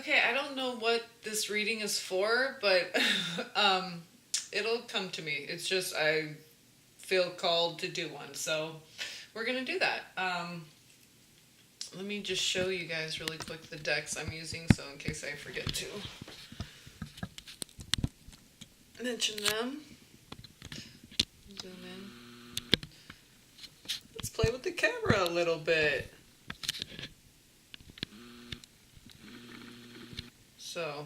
Okay, I don't know what this reading is for, but it'll come to me. It's just I feel called to do one, so we're gonna do that. Let me just show you guys really quick the decks I'm using, so in case I forget to mention them. Zoom in. Let's play with the camera a little bit. So,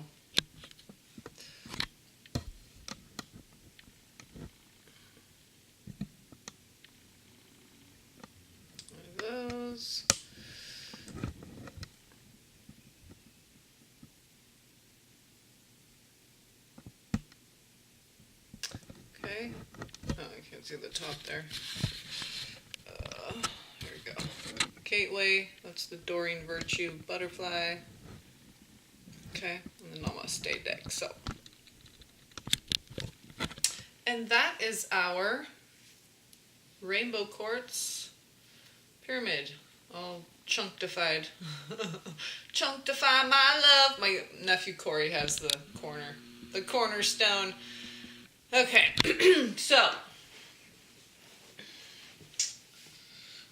those. Okay. Oh, I can't see the top there. There we go. Gateway. That's the Doreen Virtue Butterfly. Okay, and the Namaste deck. So, and that is our Rainbow Quartz Pyramid, all chunctified. Chunctify my love. My nephew Corey has the cornerstone. Okay, so,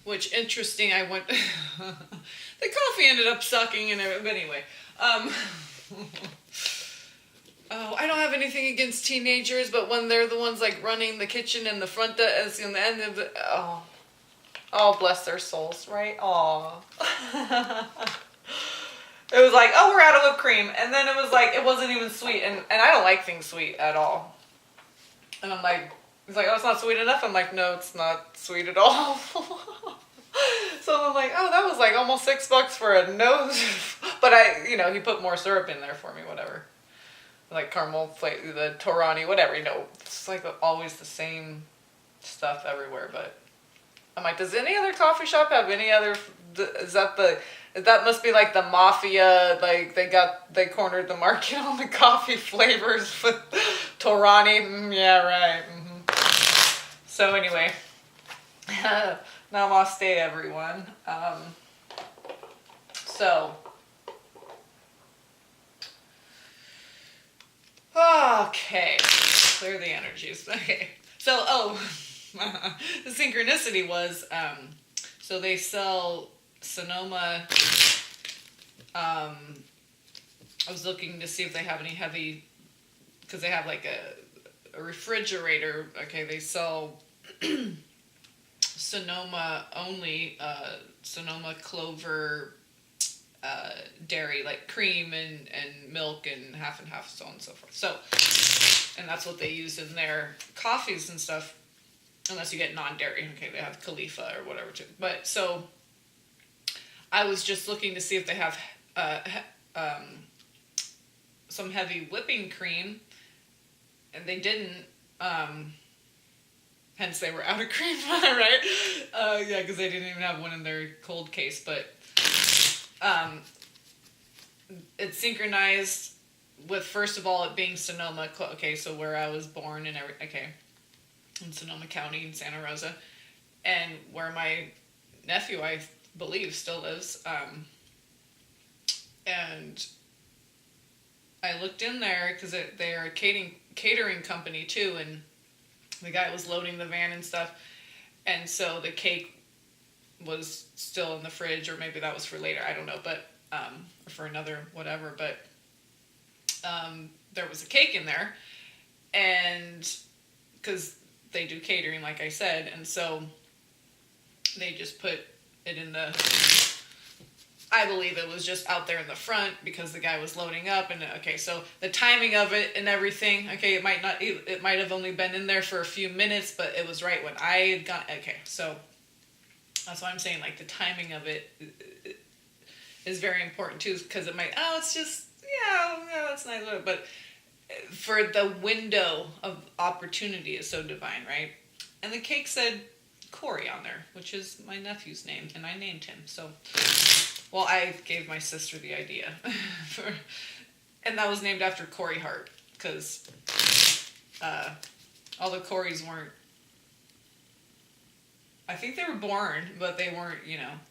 which interesting, I went, the coffee ended up sucking and everything, but anyway, oh, I don't have anything against teenagers, but when they're the ones like running the kitchen and the front as in the end of the, oh, bless their souls, right? Aw. It was like, oh, we're out of whipped cream, and then it was like, it wasn't even sweet, and I don't like things sweet at all. And I'm like, he's like, oh, it's not sweet enough? I'm like, no, it's not sweet at all. So I'm like, oh, that was like almost $6 for a nose. But he put more syrup in there for me, whatever. Like caramel flavor, the Torani, whatever, it's like always the same stuff everywhere. But I'm like, does any other coffee shop have any other, that must be like the mafia, like they cornered the market on the coffee flavors with Torani. Yeah, right. So anyway, namaste everyone. Okay, clear the energies. Okay, so the synchronicity was, so they sell Sonoma. I was looking to see if they have any heavy, because they have like a refrigerator. Okay, they sell Sonoma only, Sonoma clover dairy, like cream and milk and half, so on and so forth. So, and that's what they use in their coffees and stuff, unless you get non-dairy. Okay, they have Khalifa or whatever too. But so, I was just looking to see if they have some heavy whipping cream, and they didn't. Hence, they were out of cream, right? Yeah, because they didn't even have one in their cold case. But it's synchronized with, first of all, it being Sonoma. Okay, so where I was born and in Sonoma County in Santa Rosa, and where my nephew, I believe, still lives. And I looked in there because they're a catering company too, and the guy was loading the van and stuff, and so the cake was still in the fridge, or maybe that was for later, I don't know, but or for another whatever, but there was a cake in there, and because they do catering, like I said, and so they just put it in the, I believe it was just out there in the front because the guy was loading up, and okay, so the timing of it and everything, okay, it might have only been in there for a few minutes, but it was right when I had gone, okay, so that's why I'm saying, like, the timing of it is very important too, because it might, it's just, it's nice, but for the window of opportunity is so divine, right? And the cake said Corey on there, which is my nephew's name, and I named him, so... Well, I gave my sister the idea, and that was named after Corey Hart, because all the Coreys weren't, I think they were born, but they weren't,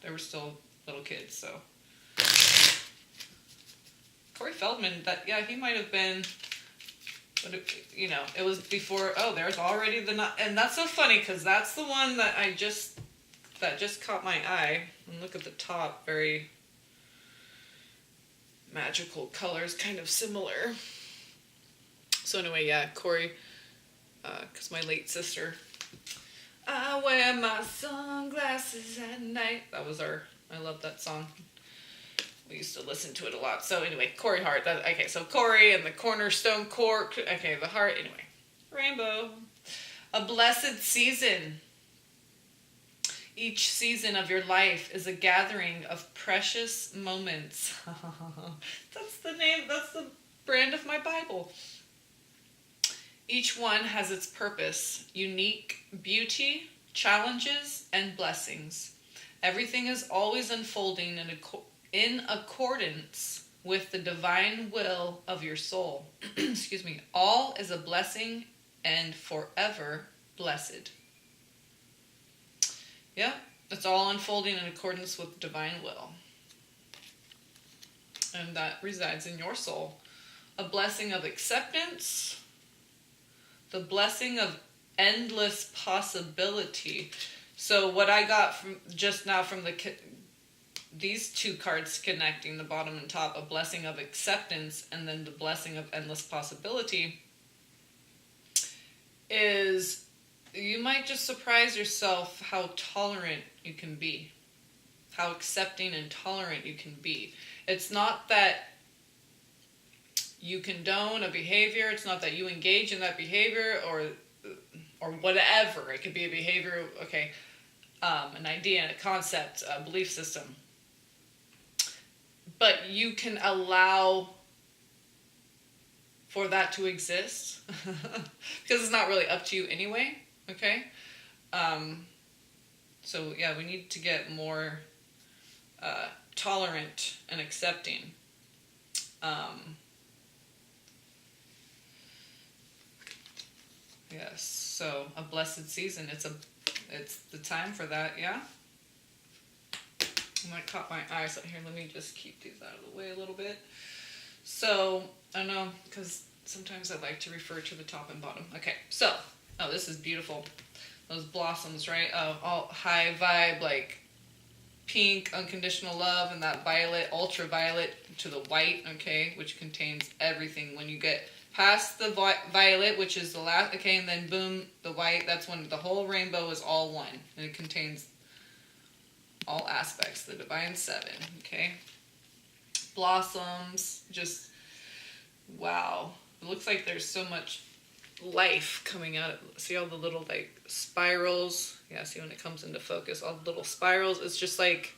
they were still little kids, so. Corey Feldman, that, yeah, he might have been, but it, you know, it was before, oh, there's already the, and that's so funny, because that's the one that that just caught my eye. And look at the top, very magical colors, kind of similar. So anyway, yeah, Corey, because my late sister, I wear my sunglasses at night. That was I love that song. We used to listen to it a lot. So anyway, Corey Hart. Okay, so Corey and the cornerstone cork. Okay, the heart. Anyway, rainbow. A blessed season. Each season of your life is a gathering of precious moments. That's the name, that's the brand of my Bible. Each one has its purpose, unique beauty, challenges, and blessings. Everything is always unfolding in accordance with the divine will of your soul. Excuse me. All is a blessing and forever blessed. Yeah, it's all unfolding in accordance with divine will. And that resides in your soul. A blessing of acceptance, the blessing of endless possibility. So what I got from just now from these two cards connecting, the bottom and top, a blessing of acceptance and then the blessing of endless possibility, is you might just surprise yourself how tolerant you can be, how accepting and tolerant you can be. It's not that you condone a behavior, it's not that you engage in that behavior or whatever. It could be a behavior, okay, an idea, a concept, a belief system. But you can allow for that to exist because it's not really up to you anyway, okay? So yeah, we need to get more tolerant and accepting. Yes, so a blessed season. It's the time for that, yeah? And that caught my eye, so here, let me just keep these out of the way a little bit. So, I know, because sometimes I like to refer to the top and bottom. Okay, so, oh, this is beautiful. Those blossoms, right? Oh, all high vibe, like pink, unconditional love, and that violet, ultraviolet to the white, okay, which contains everything. When you get past the violet, which is the last, okay, and then boom, the white, that's when the whole rainbow is all one. And it contains all aspects, the divine seven, okay? Blossoms, just, wow. It looks like there's so much life coming out. See all the little, like, spirals? Yeah, see when it comes into focus, all the little spirals. It's just like,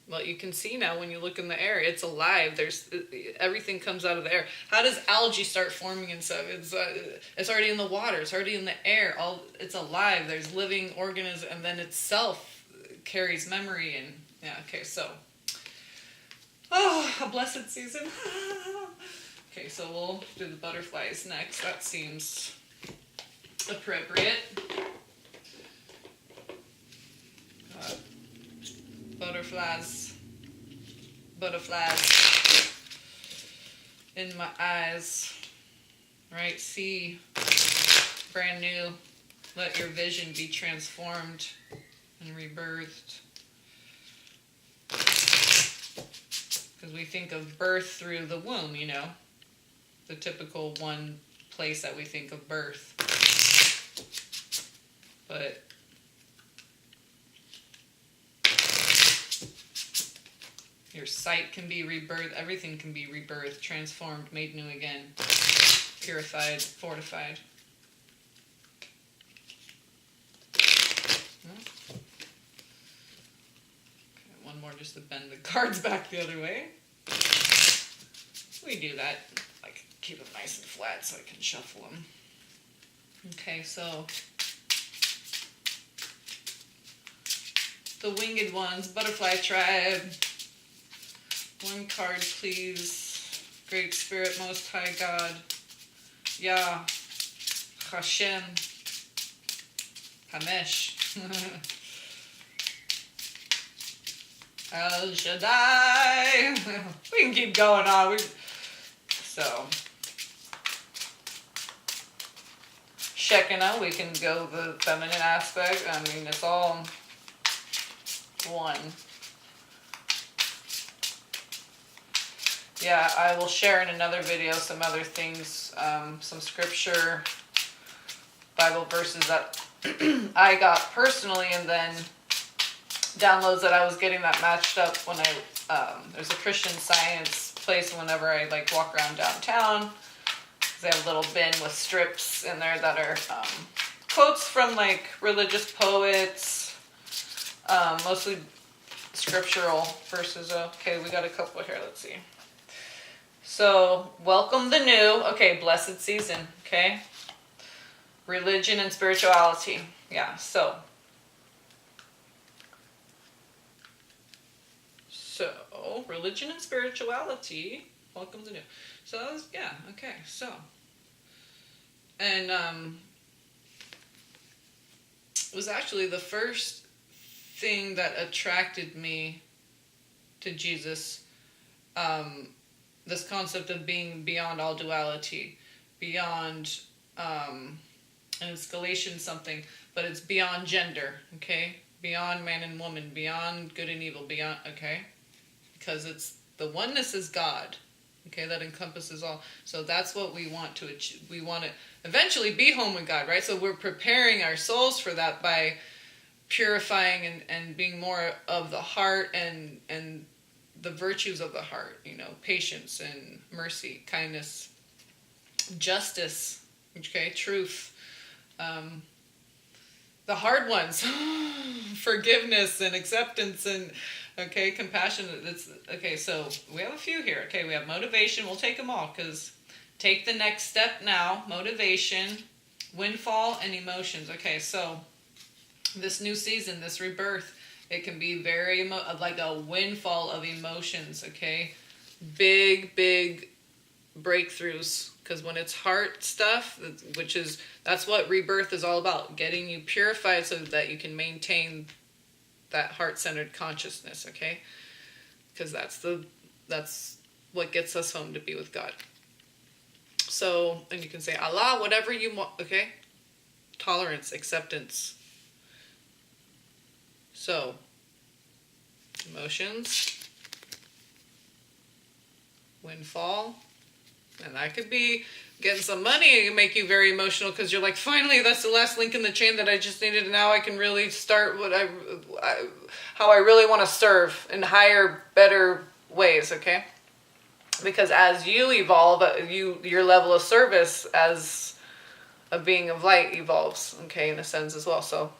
well, you can see now when you look in the air, it's alive. Everything comes out of the air. How does algae start forming and stuff? It's already in the water. It's already in the air. It's alive. There's living organisms, and then itself carries memory. And yeah, okay, so a blessed season. Okay, so we'll do the butterflies next. That seems appropriate. Butterflies in my eyes, right? See, brand new. Let your vision be transformed and rebirthed. Because we think of birth through the womb, you know, the typical one place that we think of birth. But your sight can be rebirthed. Everything can be rebirthed, transformed, made new again, purified, fortified. Okay, one more just to bend the cards back the other way. We do that, like keep them nice and flat so I can shuffle them. Okay, so the winged ones, butterfly tribe. One card, please. Great Spirit, Most High God. Yah. Hashem. Hamesh. El Shaddai. We can keep going on. So, Shekinah, we can go the feminine aspect. I mean, it's all one. Yeah, I will share in another video some other things, some scripture, Bible verses that I got personally, and then downloads that I was getting that matched up when there's a Christian Science place whenever I like walk around downtown. They have a little bin with strips in there that are quotes from like religious poets, mostly scriptural verses. Okay, we got a couple here. Let's see. So, welcome the new. Okay, blessed season. Okay, religion and spirituality. Yeah. So, religion and spirituality. Welcome to new. So that was, yeah, okay, so. And it was actually the first thing that attracted me to Jesus, this concept of being beyond all duality, beyond, and it's Galatians something, but it's beyond gender, okay? Beyond man and woman, beyond good and evil, beyond, okay? Because it's, the oneness is God. Okay, that encompasses all. So that's what we want to achieve. We want to eventually be home with God, right? So we're preparing our souls for that by purifying and being more of the heart and the virtues of the heart, you know, patience and mercy, kindness, justice, okay, truth, the hard ones, forgiveness and acceptance and, okay, compassion. It's okay, so we have a few here. Okay, we have motivation. We'll take them all because take the next step now. Motivation, windfall, and emotions. Okay, so this new season, this rebirth, it can be very like a windfall of emotions. Okay, big breakthroughs. Because when it's heart stuff, that's what rebirth is all about, getting you purified so that you can maintain that heart-centered consciousness, okay? Because that's what gets us home to be with God. So, and you can say Allah, whatever you want, okay? Tolerance, acceptance. So, emotions, windfall. And that could be getting some money and make you very emotional because you're like, finally, that's the last link in the chain that I just needed. And now I can really start how I really want to serve in higher, better ways, okay? Because as you evolve, your level of service as a being of light evolves, okay, in a sense as well. So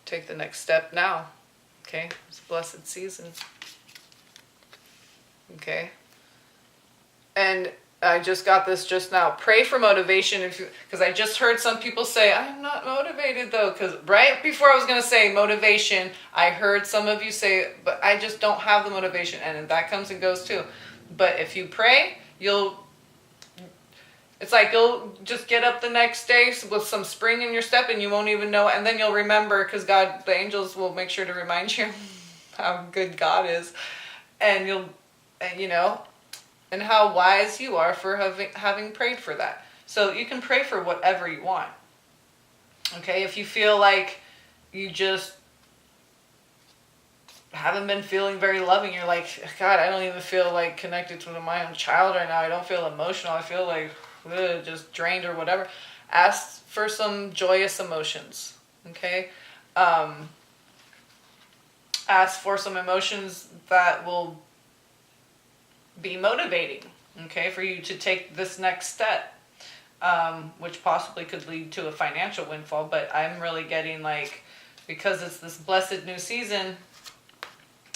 take the next step now, okay? It's a blessed season, okay? And I just got this just now. Pray for motivation, because I just heard some people say, I'm not motivated though, because right before I was going to say motivation, I heard some of you say, but I just don't have the motivation, and that comes and goes too. But if you pray, it's like you'll just get up the next day with some spring in your step and you won't even know, and then you'll remember, because God, the angels will make sure to remind you how good God is, and you know, and how wise you are for having prayed for that. So you can pray for whatever you want. Okay, if you feel like you just haven't been feeling very loving, you're like, God, I don't even feel like connected to my own child right now. I don't feel emotional. I feel like just drained or whatever. Ask for some joyous emotions. Okay, ask for some emotions that will be motivating, okay, for you to take this next step, which possibly could lead to a financial windfall. But I'm really getting like, because it's this blessed new season,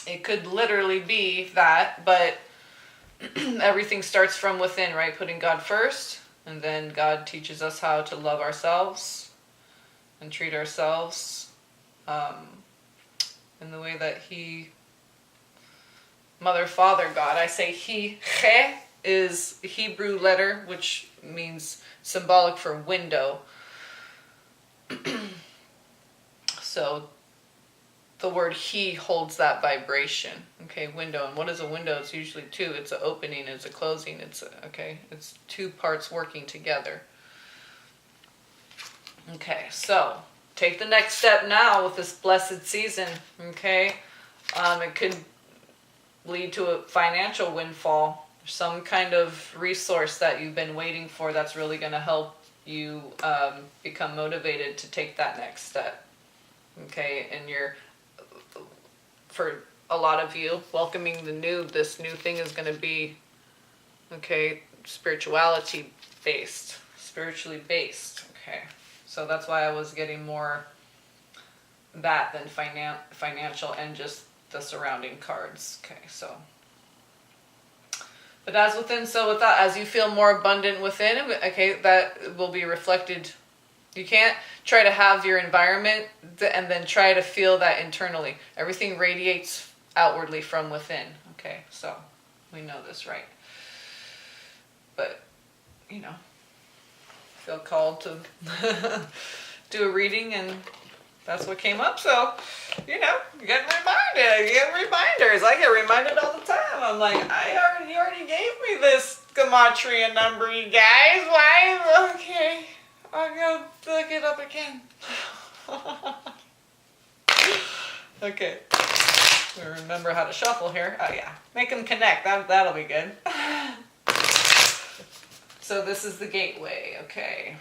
it could literally be that, but everything starts from within, right? Putting God first, and then God teaches us how to love ourselves and treat ourselves in the way that He, Mother, Father, God. I say He, He is a Hebrew letter, which means symbolic for window. So the word he holds that vibration. Okay, window. And what is a window? It's usually two. It's an opening, it's a closing. It's two parts working together. Okay, so take the next step now with this blessed season. Okay, it could lead to a financial windfall, some kind of resource that you've been waiting for that's really going to help you become motivated to take that next step. Okay, and for a lot of you, welcoming this new thing is going to be, okay, spiritually based. Okay, so that's why I was getting more that than financial and just the surrounding cards. Okay, so, but as within, so without, as you feel more abundant within, okay, that will be reflected. You can't try to have your environment and then try to feel that internally. Everything radiates outwardly from within. Okay, so we know this, right? But, you know, feel called to do a reading, and that's what came up. So, you know, get reminders. I get reminded all the time. I'm like, you already gave me this gematria number, you guys. Why? Okay, I'll go look it up again. Okay, we remember how to shuffle here. Oh yeah, make them connect. That'll be good. So this is the gateway. Okay.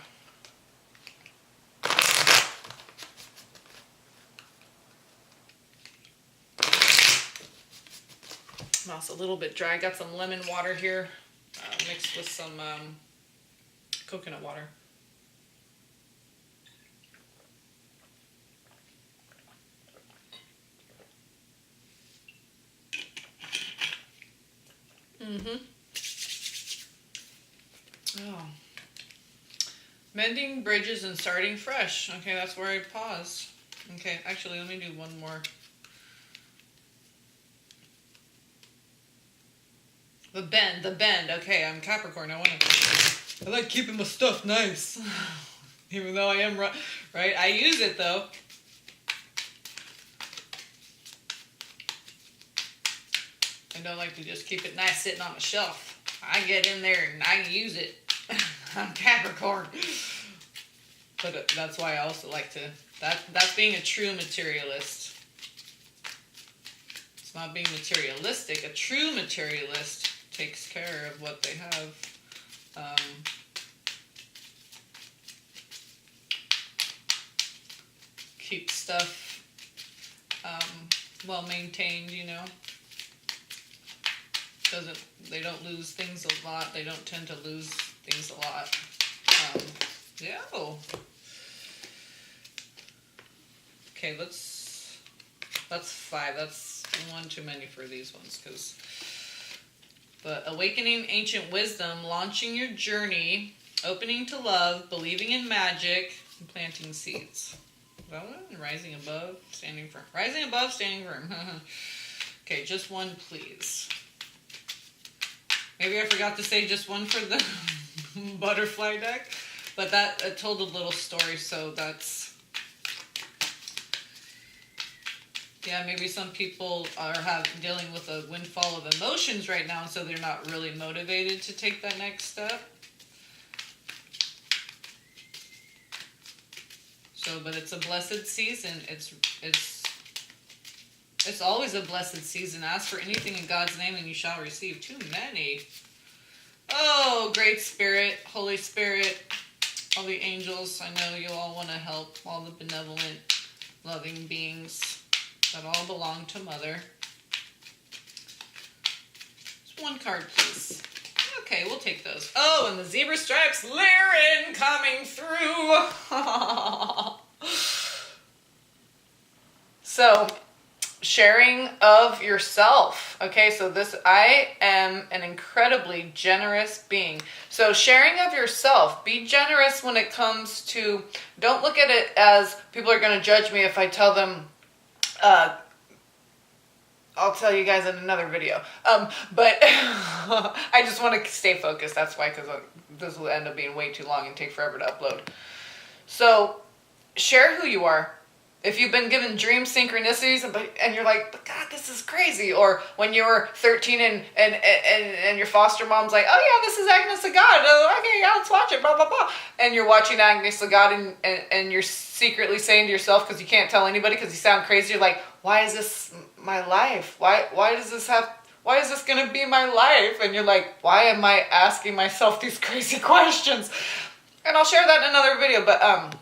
Mouth's a little bit dry. I got some lemon water here, mixed with some coconut water. Oh. Mending bridges and starting fresh. Okay, that's where I paused. Okay, actually, let me do one more. The bend. Okay, I'm Capricorn. I like keeping my stuff nice. Even though I am, right? I use it, though. I don't like to just keep it nice sitting on a shelf. I get in there and I use it. I'm Capricorn. But that's why I also like to... That's being a true materialist. It's not being materialistic. A true materialist takes care of what they have. Keep stuff well maintained, you know. They don't lose things a lot. They don't tend to lose things a lot. Yeah. Okay, that's 5. That's one too many for these ones, because the awakening ancient wisdom, launching your journey, opening to love, believing in magic, and planting seeds. Is that one? Rising above, standing firm. Rising above, standing firm. Okay, just one, please. Maybe I forgot to say just one for the butterfly deck, but that told a little story, so that's... Yeah, maybe some people are dealing with a windfall of emotions right now, so they're not really motivated to take that next step. So, but it's a blessed season. It's always a blessed season. Ask for anything in God's name and you shall receive. Too many. Oh, Great Spirit, Holy Spirit, all the angels. I know you all want to help. All the benevolent, loving beings that all belong to Mother. Just one card, please. Okay, we'll take those. Oh, and the zebra stripes, Lyran coming through. So, sharing of yourself. Okay, so I am an incredibly generous being. So sharing of yourself, be generous when it comes to, don't look at it as people are going to judge me if I tell them, I'll tell you guys in another video. But I just want to stay focused. That's why, because this will end up being way too long and take forever to upload. So share who you are. if you've been given dream synchronicities and you're like, but God, this is crazy. Or when you were 13 and your foster mom's like, oh yeah, this is Agnes of God. Okay, yeah, let's watch it, blah, blah, blah. And you're watching Agnes of God and you're secretly saying to yourself, because you can't tell anybody because you sound crazy, you're like, why is this my life? Why is this going to be my life? And you're like, why am I asking myself these crazy questions? And I'll share that in another video, but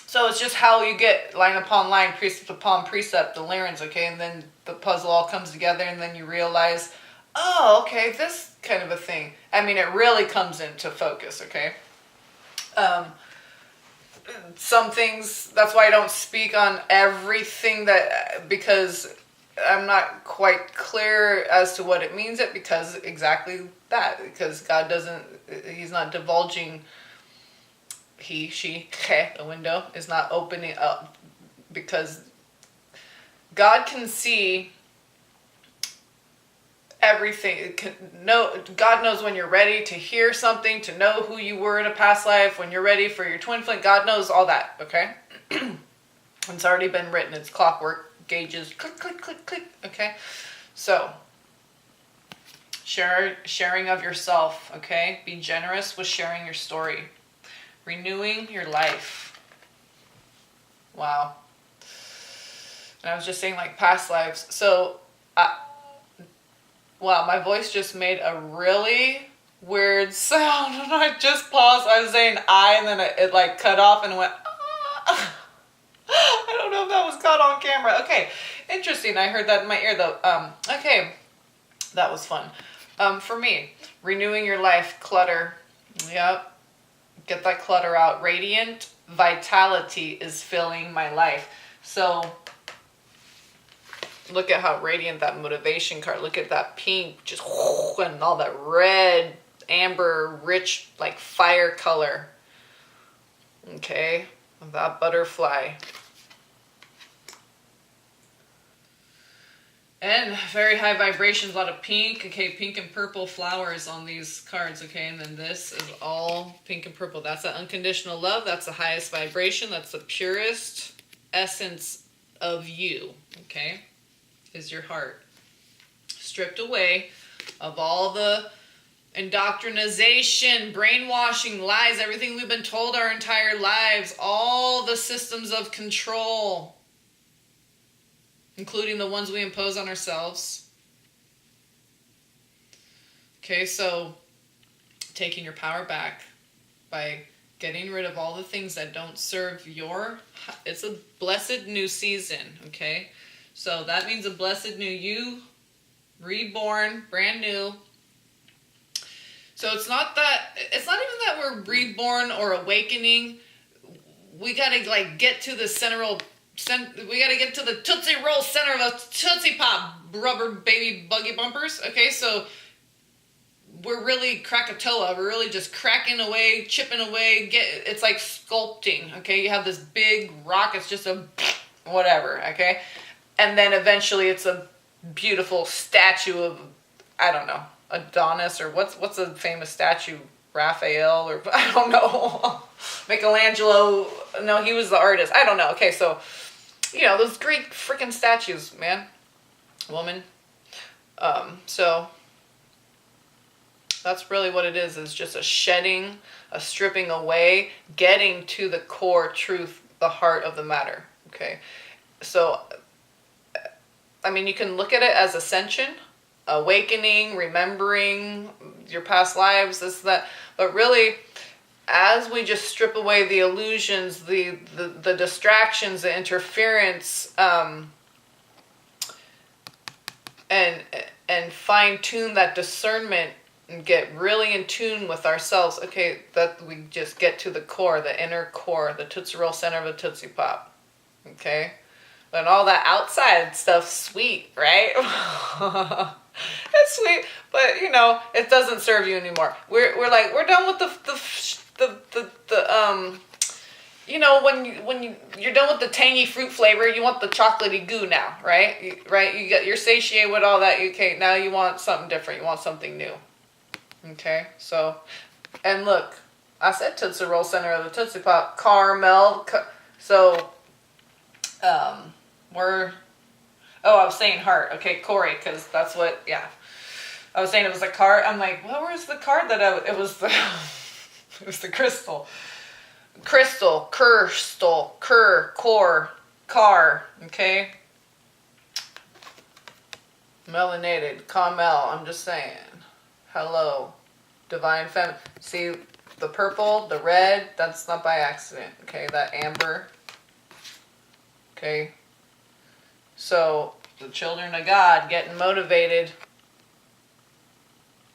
so it's just how you get line upon line, precept upon precept, the Lyrans, okay? And then the puzzle all comes together and then you realize, oh, okay, this kind of a thing. I mean, it really comes into focus, okay? Some things, that's why I don't speak on everything because I'm not quite clear as to what it means because exactly that, because God doesn't, he's not divulging. He, she, the window is not opening up because God can see everything. God knows when you're ready to hear something, to know who you were in a past life, when you're ready for your twin flame. God knows all that, okay? It's already been written. It's clockwork, gauges, click, click, click, click, okay? So, sharing of yourself, okay? Be generous with sharing your story. Renewing your life. Wow. And I was just saying like past lives. So, wow, my voice just made a really weird sound. And I just paused. I was saying and then it like cut off and went, ah. I don't know if that was caught on camera. Okay, interesting. I heard that in my ear though. Okay, that was fun. For me, renewing your life, clutter. Yep. Get that clutter out. Radiant vitality is filling my life. So look at how radiant that motivation card. Look at that pink, just and all that red, amber, rich, like fire color. Okay, that butterfly. And very high vibrations, a lot of pink. Okay, pink and purple flowers on these cards, okay? And then this is all pink and purple. That's the unconditional love. That's the highest vibration. That's the purest essence of you, okay? Is your heart. Stripped away of all the indoctrination, brainwashing, lies, everything we've been told our entire lives, all the systems of control, including the ones we impose on ourselves. Okay, so taking your power back by getting rid of all the things that don't serve it's a blessed new season, okay? So that means a blessed new you, reborn, brand new. So it's not even that we're reborn or awakening. We gotta like get to the we gotta get to the Tootsie Roll center of a Tootsie Pop, rubber baby buggy bumpers. Okay, so we're really Krakatoa. We're really just cracking away, chipping away. It's like sculpting. Okay, you have this big rock. It's just a whatever. Okay, and then eventually it's a beautiful statue of, I don't know, Adonis, or what's a famous statue? Raphael, or I don't know. Michelangelo. No, he was the artist. I don't know. Okay, so those Greek freaking statues, man, woman. So that's really what it is just a shedding, a stripping away, getting to the core truth, the heart of the matter. Okay, so I mean, you can look at it as ascension, awakening, remembering your past lives, this, that, but really, as we just strip away the illusions, the distractions, the interference, and fine tune that discernment and get really in tune with ourselves. Okay, that we just get to the core, the inner core, the Tootsie Roll center of a Tootsie Pop. Okay, and all that outside stuff, sweet, right? It's sweet, but it doesn't serve you anymore. We're done with when you're done with the tangy fruit flavor, you want the chocolatey goo now, right? You're satiated with all that. Okay, now you want something different. You want something new. Okay, so, and look, I said Tootsie Roll center of the Tootsie Pop, caramel. So we're, oh, I was saying heart. Okay, Corey, because that's what, yeah. I was saying it was a card. I'm like, well, where's the card that it was the, it was the crystal. Crystal, core, car, okay? Melanated, Carmel, I'm just saying. Hello, divine feminine. See, the purple, the red, that's not by accident, okay? That amber, okay? So, the children of God getting motivated,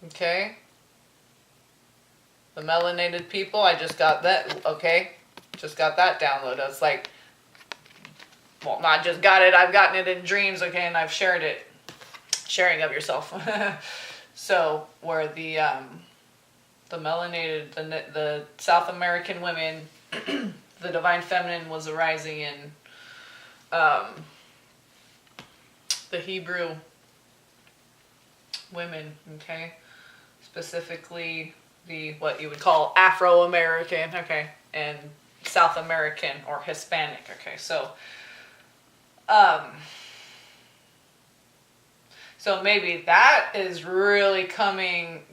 okay? The melanated people, I just got that, okay? Just got that download. I was like, well, not just got it, I've gotten it in dreams, okay? And I've shared it. Sharing of yourself. So, where the melanated, the South American women, the divine feminine was arising in the Hebrew women, okay? Specifically the, what you would call Afro-American, okay? And South American or Hispanic, okay? So, so maybe that is really coming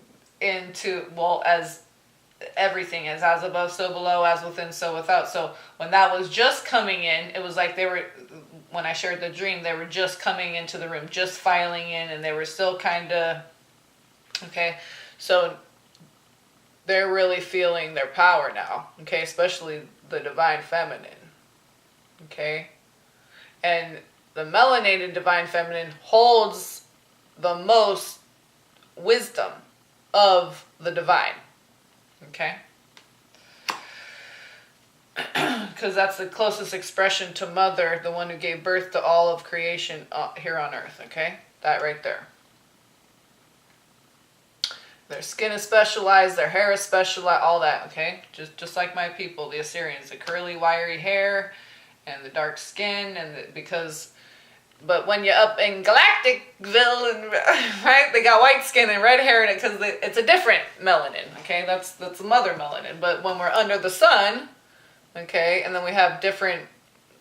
into, well, as everything is, as above, so below, as within, so without. So when that was just coming in, it was like they were, when I shared the dream, they were just coming into the room, just filing in, and they were still kind of, okay? So they're really feeling their power now, okay? Especially the divine feminine, okay? And the melanated divine feminine holds the most wisdom of the divine, okay? Because that's the closest expression to mother, the one who gave birth to all of creation here on earth, okay? That right there. Their skin is specialized, their hair is specialized, all that, okay? Just like my people, the Assyrians, the curly, wiry hair and the dark skin, and because... But when you're up in Galacticville, and right, they got white skin and red hair in it because it's a different melanin, okay? That's the mother melanin. But when we're under the sun, okay, and then we have different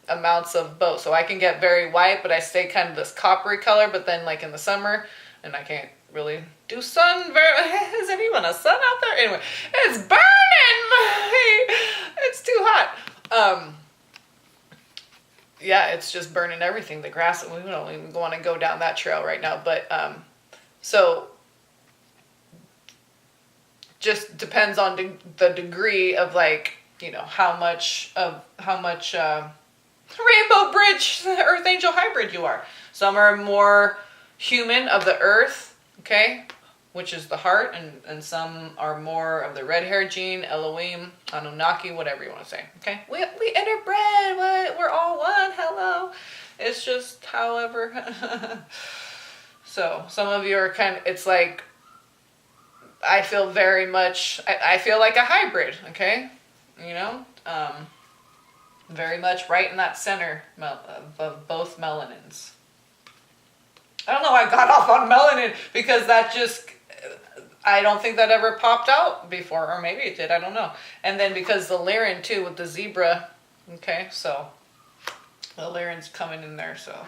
amounts of both. So I can get very white, but I stay kind of this coppery color. But then, like in the summer, and I can't really do sun very. Is there even a sun out there? Anyway, it's burning. It's too hot. Yeah, it's just burning everything. The grass, we don't even want to go down that trail right now. But, so, just depends on the degree of, like, you know, how much Rainbow Bridge Earth Angel hybrid you are. Some are more human of the earth, okay, which is the heart, and some are more of the red-haired gene, Elohim, Anunnaki, whatever you want to say, okay? We interbred, what? We're all one, hello. It's just however. So, some of you are kind of, it's like, I feel very much, I feel like a hybrid, okay? You know? Very much right in that center of both melanins. I don't know why I got off on melanin, because that just... I don't think that ever popped out before, or maybe it did, I don't know. And then because the Lyran too, with the zebra, okay, so the Lyran's coming in there, so.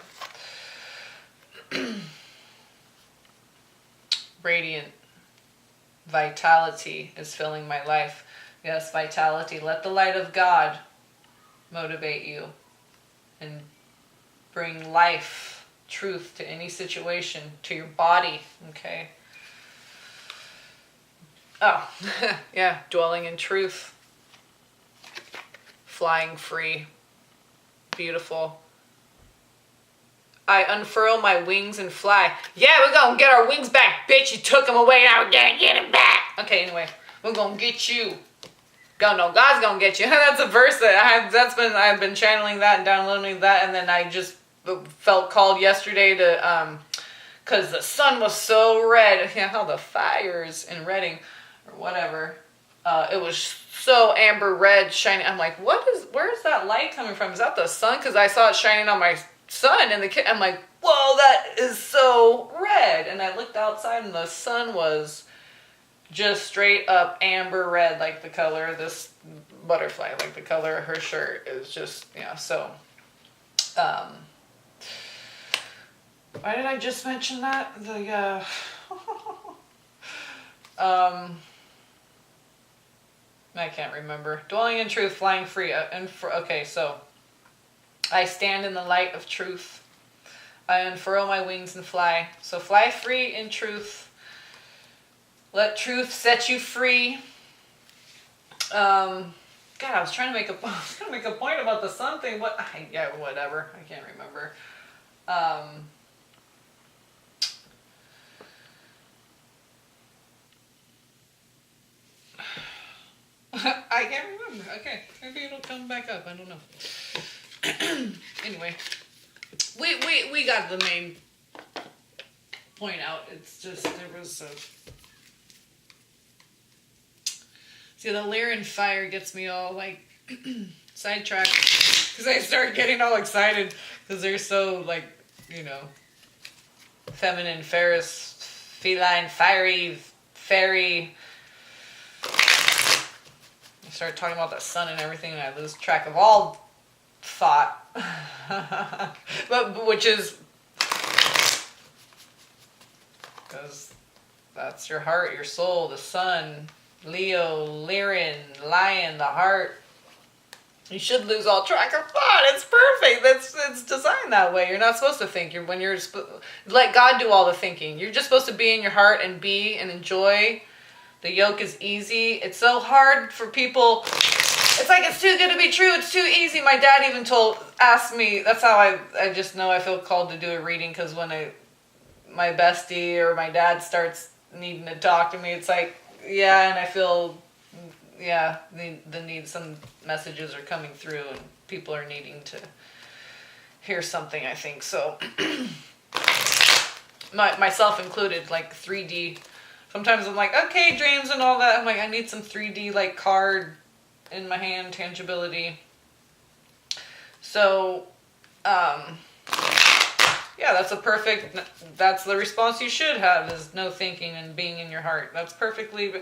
Radiant vitality is filling my life. Yes, vitality. Let the light of God motivate you and bring life, truth to any situation, to your body, okay? Oh, yeah, dwelling in truth. Flying free. Beautiful. I unfurl my wings and fly. Yeah, we're gonna get our wings back, bitch. You took them away, now we're gonna get them back. Okay, anyway, we're gonna get you. No, God's gonna get you. That's a verse that I've been channeling that and downloading that, and then I just felt called yesterday to, cause the sun was so red. Yeah, how the fires in Reading, or whatever. It was so amber red, shining. I'm like, where's that light coming from? Is that the sun? Cause I saw it shining on my son and the kid. I'm like, whoa, that is so red. And I looked outside and the sun was just straight up amber red, like the color of this butterfly, like the color of her shirt is just, yeah, so Um, why did I just mention that? I can't remember. Dwelling in truth, flying free. Okay, so I stand in the light of truth. I unfurl my wings and fly. So fly free in truth. Let truth set you free. God, I was trying to make a point about the sun thing. Whatever. I can't remember. I can't remember. Okay, maybe it'll come back up. I don't know. Anyway, we got the main point out. It's just there was a. See, the Lyran fire gets me all like sidetracked because I start getting all excited because they're so like, you know, feminine, ferrous, feline, fiery, fairy. I start talking about the sun and everything, and I lose track of all thought. but which is because that's your heart, your soul, the sun. Leo, Lyran, Lion, the heart. You should lose all track of thought. It's perfect. It's designed that way. You're not supposed to think. Let God do all the thinking. You're just supposed to be in your heart and be and enjoy. The yoke is easy. It's so hard for people. It's like it's too good to be true. It's too easy. My dad even asked me. That's how I just know I feel called to do a reading, because when my bestie or my dad starts needing to talk to me, it's like, yeah, and I feel, yeah, the need, some messages are coming through and people are needing to hear something, I think. So, myself included, like 3D. Sometimes I'm like, okay, dreams and all that. I'm like, I need some 3D, like, card in my hand, tangibility. So, yeah, that's the response you should have, is no thinking and being in your heart. That's perfectly,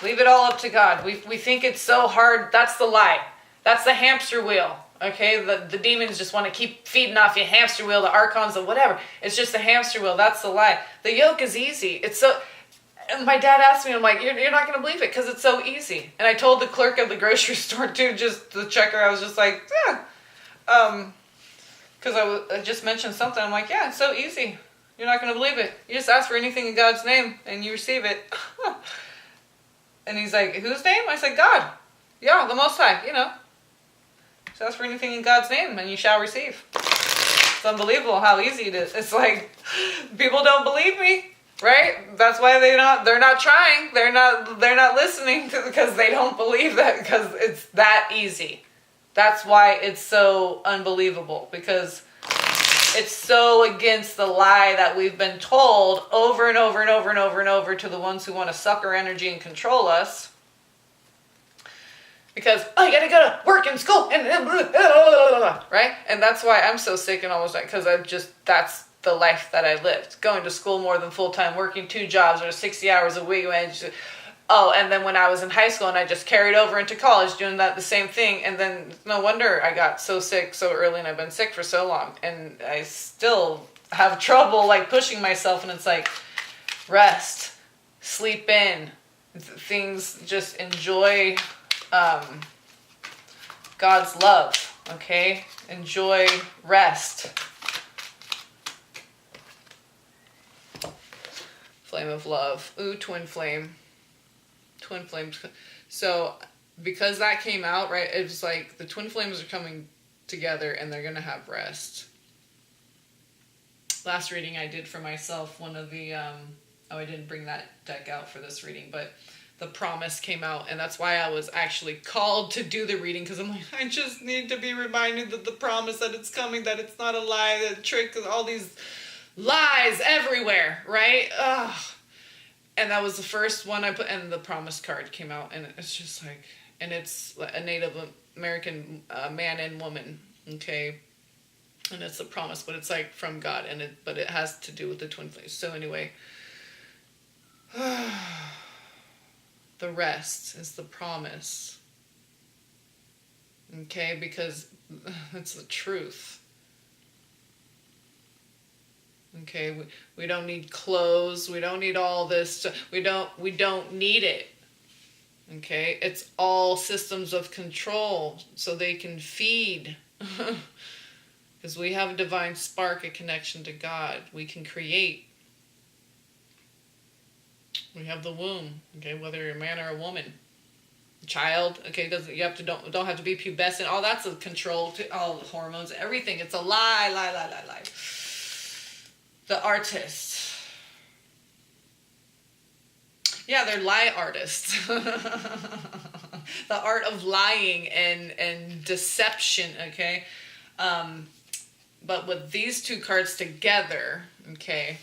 leave it all up to God. We think it's so hard. That's the lie. That's the hamster wheel. Okay, the demons just want to keep feeding off your hamster wheel, the archons, the whatever. It's just a hamster wheel. That's the lie. The yoke is easy. It's so. And my dad asked me, I'm like, you're not going to believe it because it's so easy. And I told the clerk of the grocery store too, just the checker, I was just like, yeah, because I just mentioned something. I'm like, yeah, it's so easy. You're not going to believe it. You just ask for anything in God's name and you receive it. And he's like, whose name? I said, God. Yeah, the Most High, you know. Just ask for anything in God's name and you shall receive. It's unbelievable how easy it is. It's like, people don't believe me, right? That's why they're not trying. They're not listening because they don't believe that, because it's that easy. That's why it's so unbelievable, because it's so against the lie that we've been told over and over and over and over and over to the ones who want to suck our energy and control us. Because, oh, you gotta go to work and school and right? And that's why I'm so sick and all that, because that's the life that I lived. Going to school more than full-time, working 2 jobs or 60 hours a week. And then when I was in high school and I just carried over into college doing the same thing. And then no wonder I got so sick so early, and I've been sick for so long. And I still have trouble like pushing myself, and it's like, rest, sleep in, things, just enjoy God's love, okay? Enjoy rest. Flame of love. Ooh, twin flame. Twin flames. So because that came out, right, it was like the twin flames are coming together and they're going to have rest. Last reading I did for myself, one of the, I didn't bring that deck out for this reading, but the promise came out, and that's why I was actually called to do the reading, because I'm like, I just need to be reminded that the promise, that it's coming, that it's not a lie, that trick, all these lies everywhere, right? Ugh. And that was the first one I put, and the promise card came out, and it's just like, and it's a Native American man and woman, okay? And it's a promise, but it's like from God, but it has to do with the twin flames. So anyway, the rest is the promise. Okay, because it's the truth. Okay, we don't need clothes, we don't need all this stuff. We don't need it. Okay, it's all systems of control so they can feed. Because we have a divine spark, a connection to God. We can create. We have the womb, okay, whether you're a man or a woman. Child, okay, doesn't you have to don't have to be pubescent. All that's a control to all the hormones, everything. It's a lie. The artist. Yeah, they're lie artists. The art of lying and deception, okay? But with these two cards together, okay,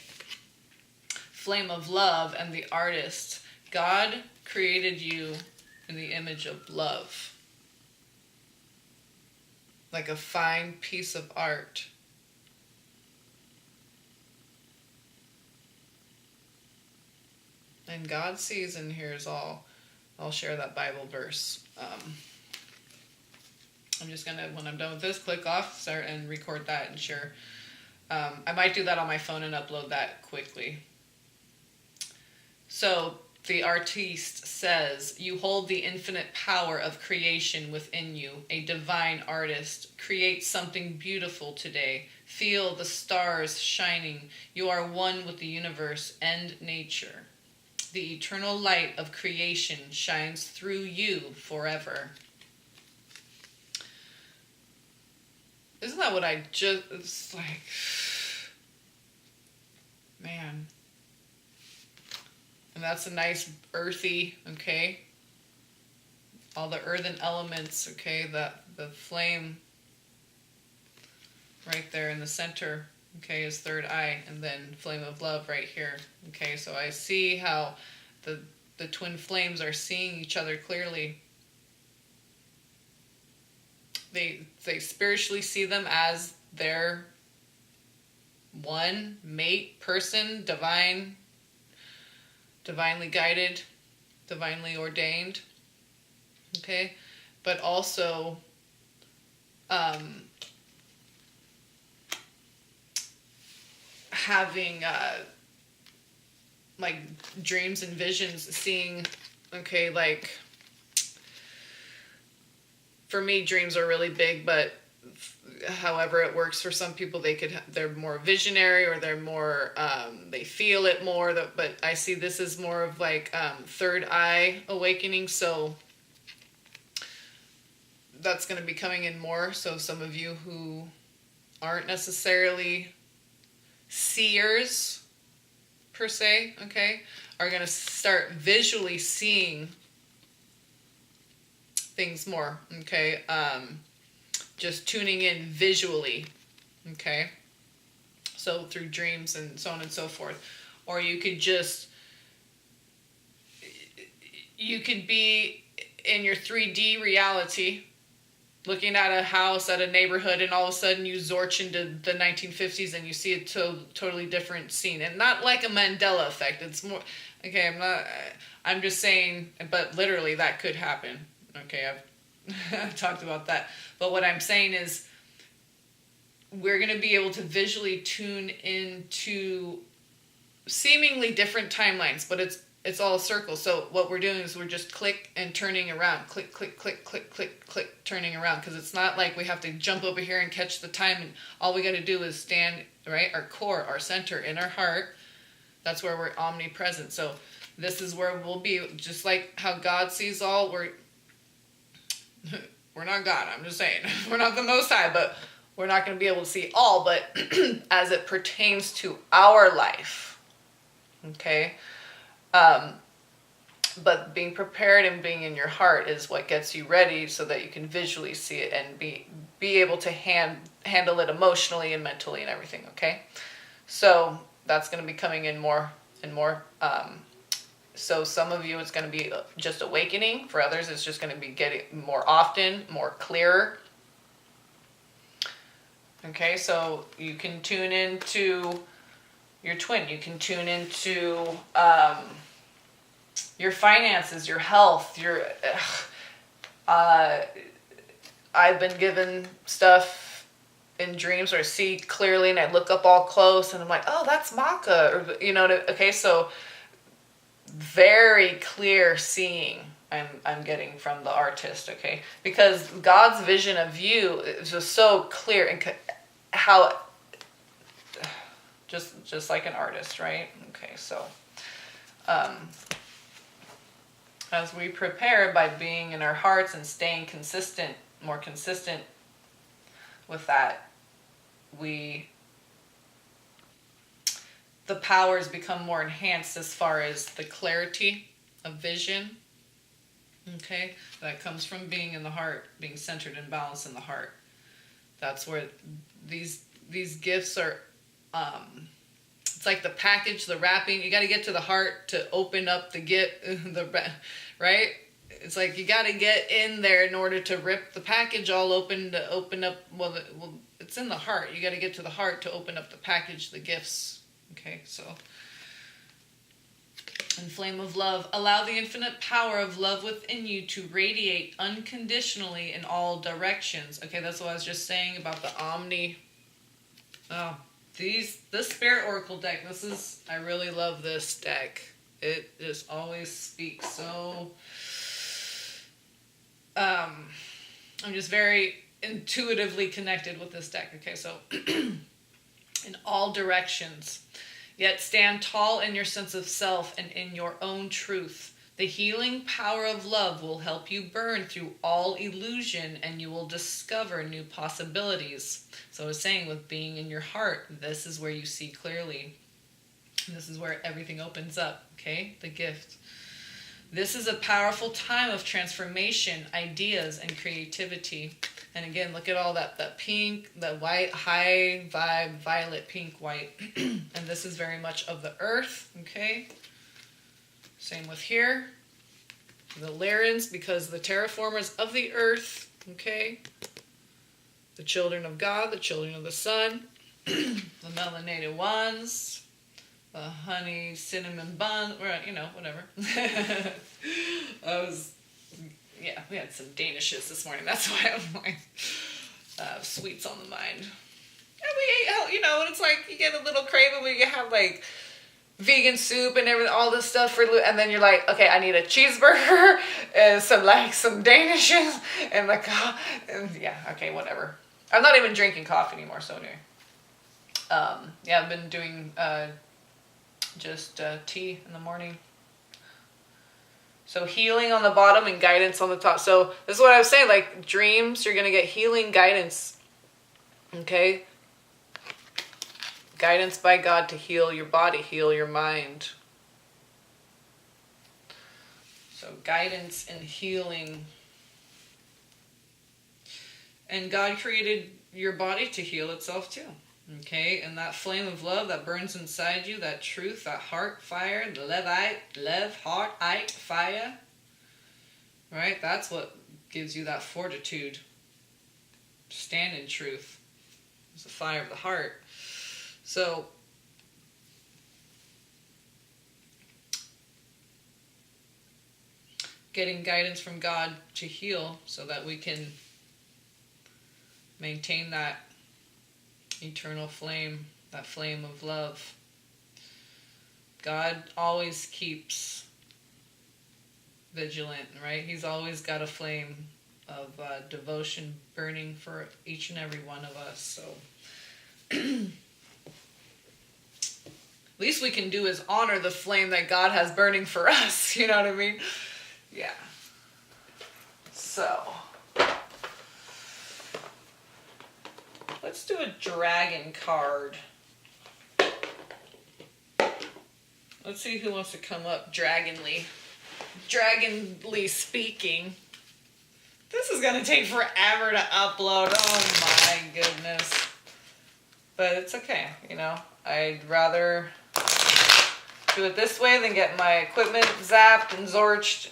Flame of Love and the Artist, God created you in the image of love. Like a fine piece of art. And God sees and hears all. I'll share that Bible verse. I'm just going to, when I'm done with this, click off, start and record that and share. I might do that on my phone and upload that quickly. So the artiste says, you hold the infinite power of creation within you, a divine artist. Create something beautiful today. Feel the stars shining. You are one with the universe and nature. The eternal light of creation shines through you forever. Isn't that what I just, it's like, man. And that's a nice earthy, okay? All the earthen elements, okay? The flame right there in the center, okay, is third eye. And then Flame of Love right here, okay? So I see how the twin flames are seeing each other clearly. They spiritually see them as their one mate, person, divinely guided, divinely ordained, okay? But also having like dreams and visions, seeing, okay, like, for me, dreams are really big, but however it works for some people, they're more visionary, or they're more, they feel it more, but I see this as more of like third eye awakening, so that's going to be coming in more. So some of you who aren't necessarily seers, per se, okay, are going to start visually seeing things more, okay, just tuning in visually, okay, so through dreams and so on and so forth. Or you could be in your 3D reality, looking at a house, at a neighborhood, and all of a sudden you zorch into the 1950s and you see a totally different scene. And not like a Mandela effect, it's more, okay, I'm just saying, but literally that could happen. Okay, I've talked about that. But what I'm saying is we're going to be able to visually tune into seemingly different timelines, but it's all a circle. So what we're doing is we're just click and turning around. Click, click, click, click, click, click, turning around. Because it's not like we have to jump over here and catch the time. And all we got to do is stand, right? Our core, our center, in our heart. That's where we're omnipresent. So this is where we'll be. Just like how God sees all, we're not God, I'm just saying. We're not the Most High, but we're not going to be able to see all, but as it pertains to our life, okay? But being prepared and being in your heart is what gets you ready so that you can visually see it and be able to handle it emotionally and mentally and everything, okay? So that's going to be coming in more and more. So some of you, it's going to be just awakening. For others, it's just going to be getting more often, more clearer. Okay, so you can tune into your twin. You can tune into your finances, your health, your I've been given stuff in dreams, or I see clearly and I look up all close and I'm like, oh, that's Maka, or you know, okay, so very clear seeing I'm getting from the artist, okay, because God's vision of you is just so clear, and how just like an artist, right? Okay, so as we prepare by being in our hearts and staying consistent, more consistent with that, the powers become more enhanced as far as the clarity of vision, okay, that comes from being in the heart, being centered and balanced in the heart. That's where these gifts are. It's like the package, the wrapping. You got to get to the heart to open up the gift, right? It's like you got to get in there in order to rip the package all open, to open up. Well, it's in the heart. You got to get to the heart to open up the package, the gifts. Okay, so. And flame of love, allow the infinite power of love within you to radiate unconditionally in all directions. Okay, that's what I was just saying about the Omni. Oh, this Spirit Oracle deck, I really love this deck. It just always speaks so, I'm just very intuitively connected with this deck. Okay, so in all directions. Yet stand tall in your sense of self and in your own truth. The healing power of love will help you burn through all illusion, and you will discover new possibilities. So I was saying, with being in your heart, this is where you see clearly. This is where everything opens up, okay? The gift. This is a powerful time of transformation, ideas, and creativity. And again, look at all that pink, the white, high vibe, violet, pink, white. And this is very much of the earth, okay? Same with here. The Lyrans, because the terraformers of the earth, okay? The children of God, the children of the sun, the melanated ones, the honey, cinnamon bun, or, you know, whatever. Yeah, we had some Danishes this morning. That's why I'm like, sweets on the mind. And we ate, you know, and it's like you get a little craving when you have like vegan soup and everything, all this stuff for, and then you're like, okay, I need a cheeseburger and some Danishes and like, and yeah, okay, whatever. I'm not even drinking coffee anymore, so anyway. Yeah, I've been doing just tea in the morning. So healing on the bottom and guidance on the top. So this is what I was saying, like dreams, you're going to get healing guidance. Okay? Guidance by God to heal your body, heal your mind. So guidance and healing. And God created your body to heal itself too. Okay, and that flame of love that burns inside you, that truth, that heart fire, the heart fire, right? That's what gives you that fortitude. Stand in truth. It's the fire of the heart. So, getting guidance from God to heal so that we can maintain that eternal flame, that flame of love. God always keeps vigilant, right? He's always got a flame of devotion burning for each and every one of us. So least we can do is honor the flame that God has burning for us. You know what I mean? Yeah. So let's do a dragon card. Let's see who wants to come up dragonly speaking. This is going to take forever to upload. Oh my goodness. But it's okay, you know. I'd rather do it this way than get my equipment zapped and zorched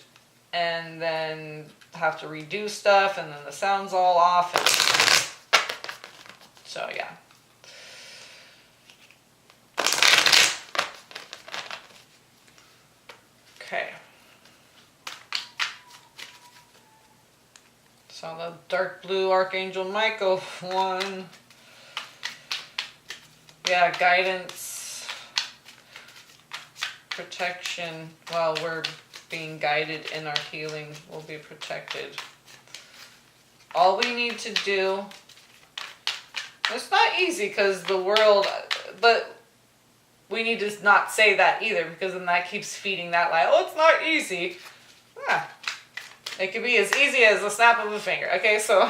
and then have to redo stuff and then the sound's all off. So yeah. Okay. Saw the dark blue Archangel Michael one. Yeah, guidance, protection. While we're being guided in our healing, we'll be protected. All we need to do, it's not easy because the world, but we need to not say that either, because then that keeps feeding that lie. Oh, it's not easy. It could be as easy as a snap of a finger. Okay, so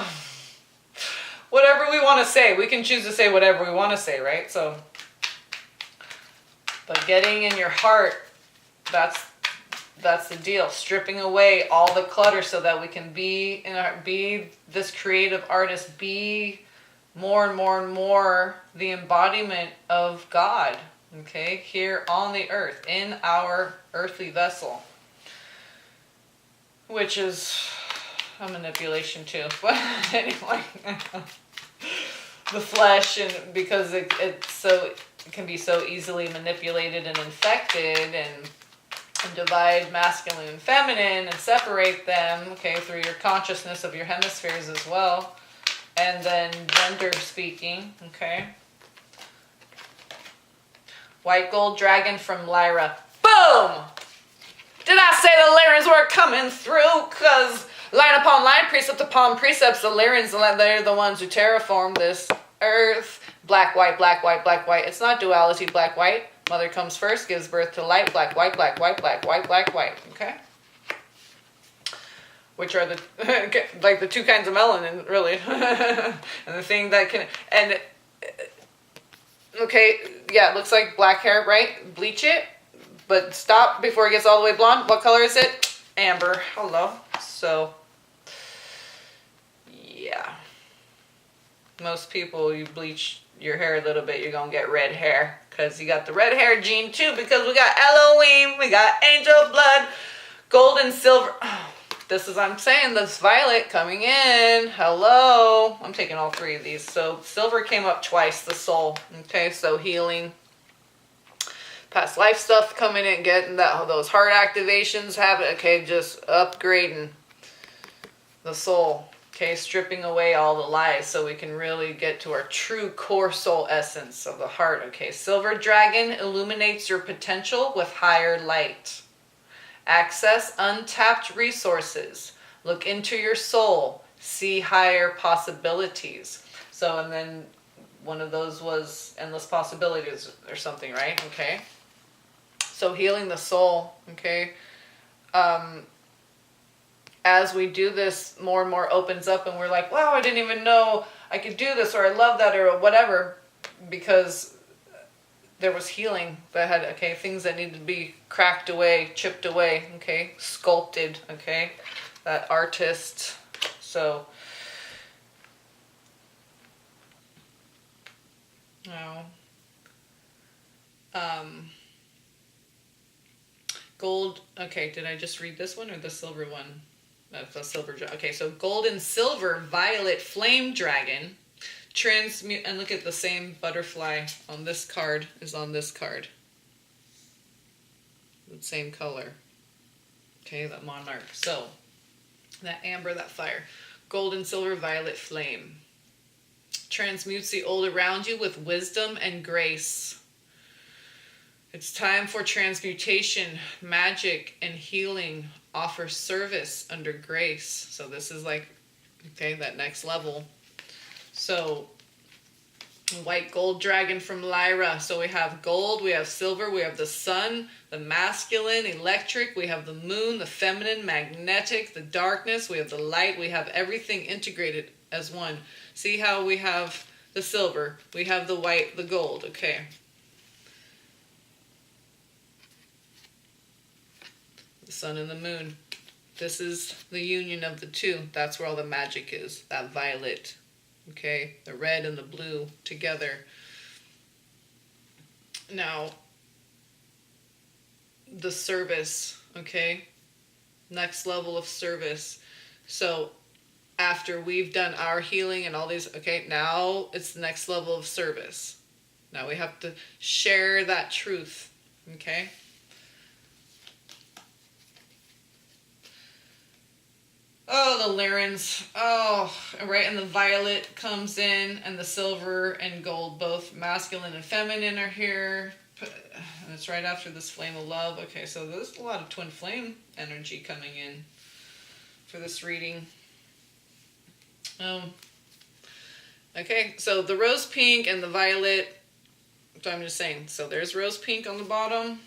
whatever we want to say, we can choose to say whatever we want to say, right? So, but getting in your heart, that's the deal. Stripping away all the clutter so that we can be this creative artist, be more and more and more the embodiment of God, okay, here on the earth, in our earthly vessel, which is a manipulation too. But anyway, the flesh, and because it can be so easily manipulated and infected, and divide masculine and feminine and separate them, okay, through your consciousness of your hemispheres as well. And then gender speaking, okay. White gold dragon from Lyra. Boom! Did I say the Lyrans were coming through? Because line upon line, precept upon precepts, the Lyrans, they're the ones who terraform this earth. Black, white, black, white, black, white. It's not duality, black, white. Mother comes first, gives birth to light, black, white, black, white, black, white, black, white. Okay? Which are the, like the two kinds of melanin, really. And the thing that can, and, okay, yeah, it looks like black hair, right? Bleach it, but stop before it gets all the way blonde. What color is it? Amber. Hello. So, yeah. Most people, you bleach your hair a little bit, you're gonna get red hair, because you got the red hair gene too, because we got Elohim, we got angel blood, gold and silver. Oh, this is, I'm saying, this violet coming in. Hello. I'm taking all three of these. So silver came up twice, the soul. Okay, so healing, past life stuff coming in, getting those heart activations happen. Okay, just upgrading the soul. Okay, stripping away all the lies so we can really get to our true core soul essence of the heart. Okay, silver dragon illuminates your potential with higher light. Access untapped resources. Look into your soul. See higher possibilities. So, and then one of those was endless possibilities or something, right? Okay. So healing the soul, okay. As we do this, more and more opens up, and we're like, wow, I didn't even know I could do this, or I love that, or whatever, because there was healing that had, okay, things that needed to be cracked away, chipped away, okay, sculpted, okay, that artist. So, now, gold, okay, did I just read this one or the silver one? That's the silver, okay, so gold and silver violet flame dragon. Transmute, and look at the same butterfly on this card is on this card. The same color. Okay, that monarch. So, that amber, that fire. Gold and silver violet flame. Transmutes the old around you with wisdom and grace. It's time for transmutation, magic, and healing. Offer service under grace. So this is like, okay, that next level. So, white gold dragon from Lyra. So we have gold, we have silver, we have the sun, the masculine, electric, we have the moon, the feminine, magnetic, the darkness, we have the light, we have everything integrated as one. See how we have the silver, we have the white, the gold, okay. The sun and the moon. This is the union of the two. That's where all the magic is, that violet. Okay, the red and the blue together. Now, the service, okay? Next level of service. So, after we've done our healing and all these, okay, now it's the next level of service. Now we have to share that truth, okay? Oh, the Lyrans. Oh, right. And the violet comes in, and the silver and gold, both masculine and feminine, are here. And it's right after this flame of love. Okay, so there's a lot of twin flame energy coming in for this reading. Okay, so the rose pink and the violet. So I'm just saying. So there's rose pink on the bottom.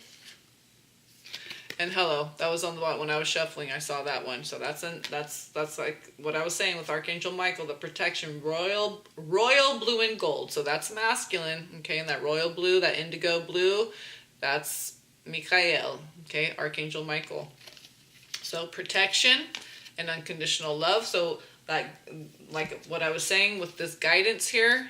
And hello, that was on the bottom when I was shuffling. I saw that one. So that's like what I was saying with Archangel Michael, the protection, royal blue and gold. So that's masculine, okay, and that royal blue, that indigo blue, that's Michael, okay, Archangel Michael. So protection and unconditional love. So that, like what I was saying with this guidance here,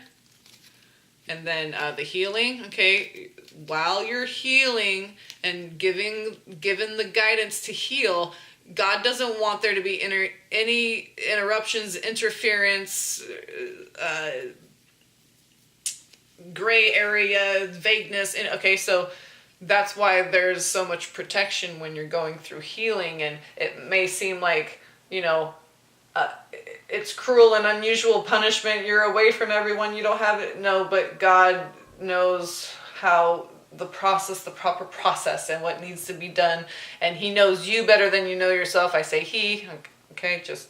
and then the healing, okay, while you're healing and given the guidance to heal, God doesn't want there to be any interruptions, interference, gray area, vagueness. Okay, so that's why there's so much protection when you're going through healing, and it may seem like, it's cruel and unusual punishment. You're away from everyone. You don't have it. No, but God knows how the proper process and what needs to be done. And he knows you better than you know yourself. I say he, okay, just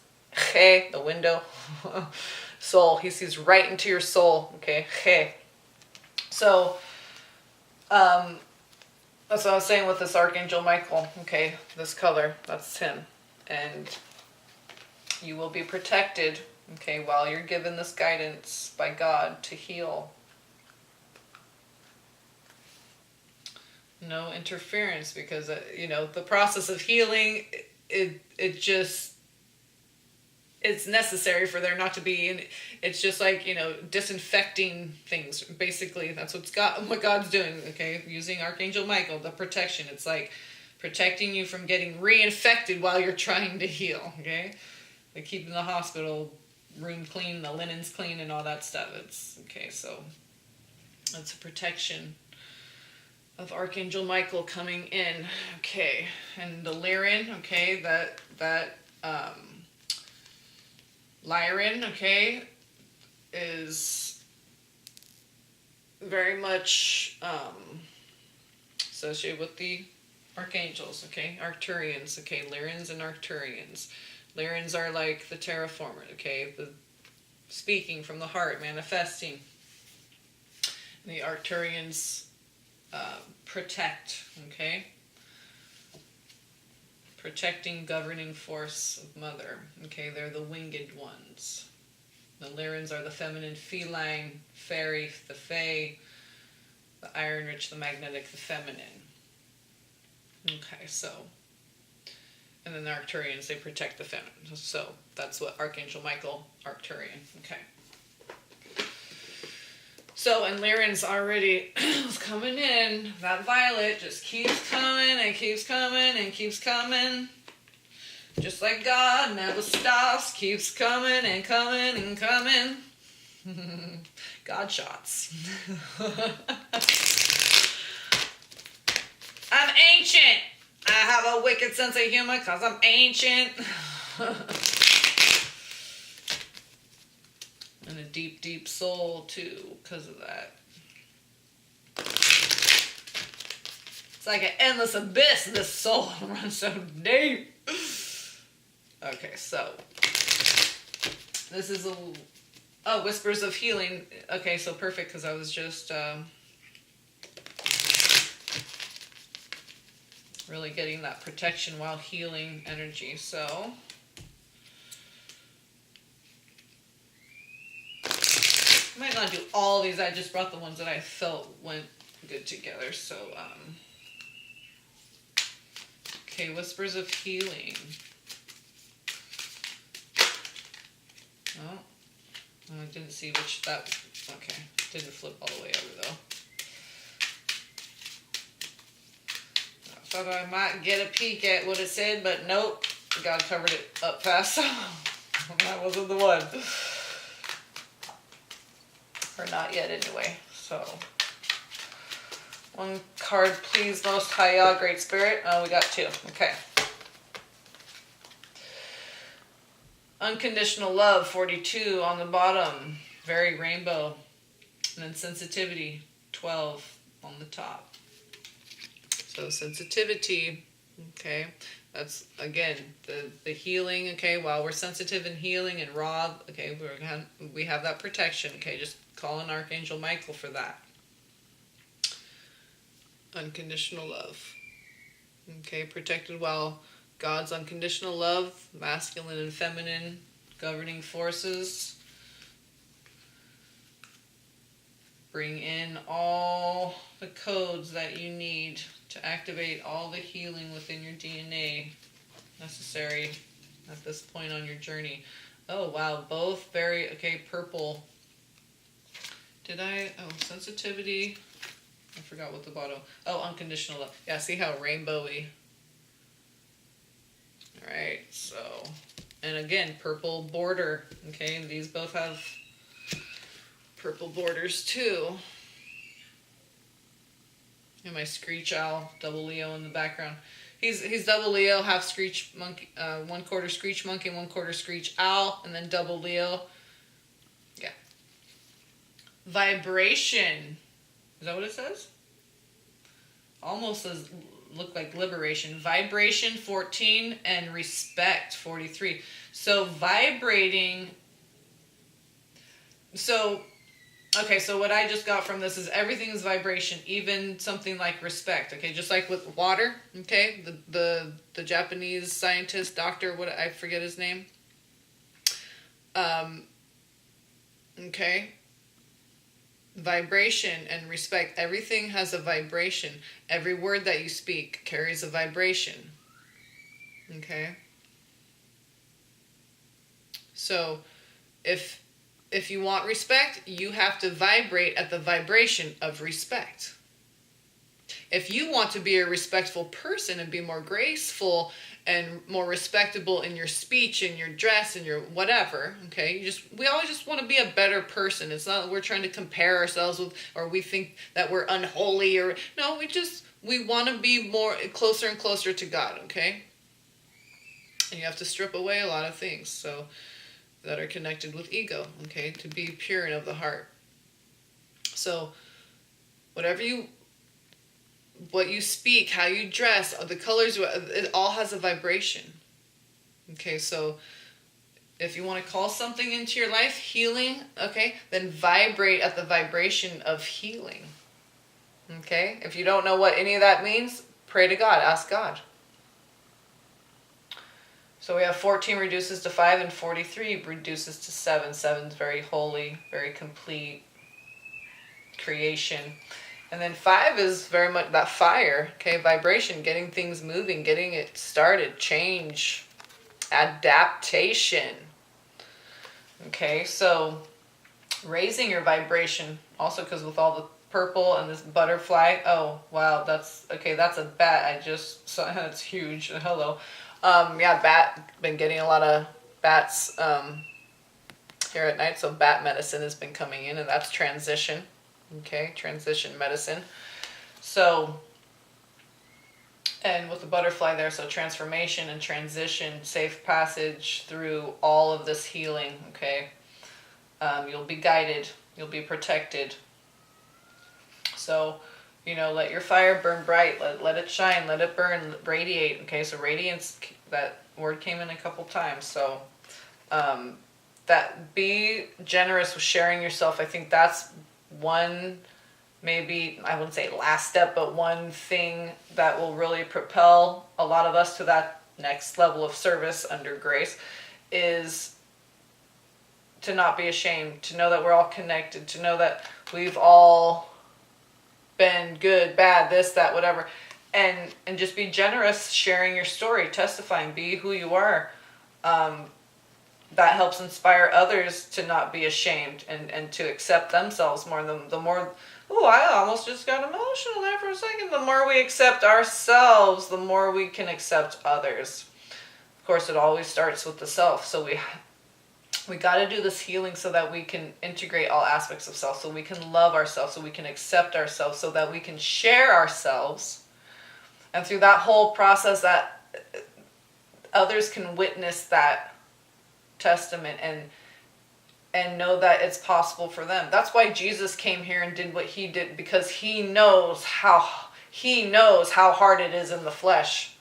he, the window, soul. He sees right into your soul, okay, he. So, that's what I was saying with this Archangel Michael, okay, this color, that's him. And you will be protected, okay, while you're given this guidance by God to heal. No interference, because, the process of healing, it's necessary for there not to be, it's just like, disinfecting things. Basically, that's what God's doing, okay, using Archangel Michael, the protection. It's like protecting you from getting reinfected while you're trying to heal, okay? Like keeping the hospital room clean, the linens clean, and all that stuff. It's okay, so that's a protection of Archangel Michael coming in. Okay, and the Lyran, okay, that Lyran, okay, is very much associated with the archangels, okay, Arcturians, okay, Lyrans and Arcturians. Lyrans are like the terraformer, okay, the speaking from the heart, manifesting. And the Arcturians protect, okay, protecting, governing force of mother, okay, they're the winged ones. The Lyrans are the feminine, feline, fairy, the fae, the iron rich, the magnetic, the feminine. Okay, so, and then the Arcturians, they protect the feminine. So that's what Archangel Michael, Arcturian. Okay. So, and Lyran's already is coming in. That violet just keeps coming and keeps coming and keeps coming. Just like God never stops, keeps coming and coming and coming. God shots. I'm ancient. I have a wicked sense of humor because I'm ancient. And a deep, deep soul too because of that. It's like an endless abyss, this soul runs so deep. Okay, so this is Whispers of Healing. Okay, so perfect, because I was just really getting that protection while healing energy. So I might not do all these. I just brought the ones that I felt went good together. So okay, Whispers of Healing. Oh, I didn't see which that. Okay, didn't flip all the way over though. I thought I might get a peek at what it said, but nope. God covered it up fast. That wasn't the one. Or not yet anyway. So, one card, please, Most High Yah, Great Spirit. Oh, we got two. Okay. Unconditional love, 42 on the bottom. Very rainbow. And then sensitivity, 12 on the top. So sensitivity, okay, that's again the healing. Okay, while we're sensitive and healing and raw, okay, we have that protection. Okay, just call in Archangel Michael for that. Unconditional love. Okay, protected while God's unconditional love, masculine and feminine governing forces. Bring in all the codes that you need to activate all the healing within your DNA necessary at this point on your journey. Oh, wow. Both very, okay, purple. Sensitivity. I forgot what the bottom. Oh, unconditional love. Yeah, see how rainbowy. All right, so, and again, purple border. Okay, and these both have purple borders too. And my screech owl, double Leo in the background. He's double Leo, half screech monkey, 1/4 screech monkey, 1/4 screech owl, and then double Leo. Yeah. Vibration. Is that what it says? Almost says look like liberation. Vibration, 14, and respect, 43. So vibrating. Okay, so what I just got from this is everything is vibration, even something like respect. Okay, just like with water. Okay, the Japanese scientist, doctor, what I forget his name. Okay. Vibration and respect. Everything has a vibration. Every word that you speak carries a vibration. Okay. So, if you want respect, you have to vibrate at the vibration of respect. If you want to be a respectful person and be more graceful and more respectable in your speech and your dress and your whatever, okay, we always just want to be a better person. It's not that we're trying to compare ourselves with, or we think that we're unholy, or no, we want to be more closer and closer to God, okay? And you have to strip away a lot of things that are connected with ego, okay, to be pure and of the heart. So what you speak, how you dress, the colors, it all has a vibration. Okay, so if you want to call something into your life healing, okay, then vibrate at the vibration of healing. Okay, if you don't know what any of that means, pray to God, ask God. So we have 14 reduces to 5 and 43 reduces to 7. 7 is very holy, very complete creation. And then 5 is very much that fire, okay, vibration, getting things moving, getting it started, change, adaptation. Okay, so raising your vibration, also because with all the purple and this butterfly, oh, wow, that's a bat. I just saw, that's huge. Hello. Been getting a lot of bats here at night, so bat medicine has been coming in, and that's transition. Okay, transition medicine. So, and with the butterfly there, so transformation and transition, safe passage through all of this healing, okay? You'll be guided, you'll be protected. So, let your fire burn bright, let it shine, let it burn, radiate, okay? So radiance, that word came in a couple times, so that be generous with sharing yourself. I think that's one, maybe, I wouldn't say last step, but one thing that will really propel a lot of us to that next level of service under grace is to not be ashamed, to know that we're all connected, to know that we've all been good, bad, this, that, whatever, and just be generous, sharing your story, testifying, be who you are. That helps inspire others to not be ashamed and to accept themselves more. The more, I almost just got emotional there for a second. The more we accept ourselves, the more we can accept others. Of course, it always starts with the self. So we got to do this healing so that we can integrate all aspects of self, so we can love ourselves, so we can accept ourselves, so that we can share ourselves. And through that whole process, that others can witness that Testament and know that it's possible for them. That's why Jesus came here and did what he did, because he knows how hard it is in the flesh.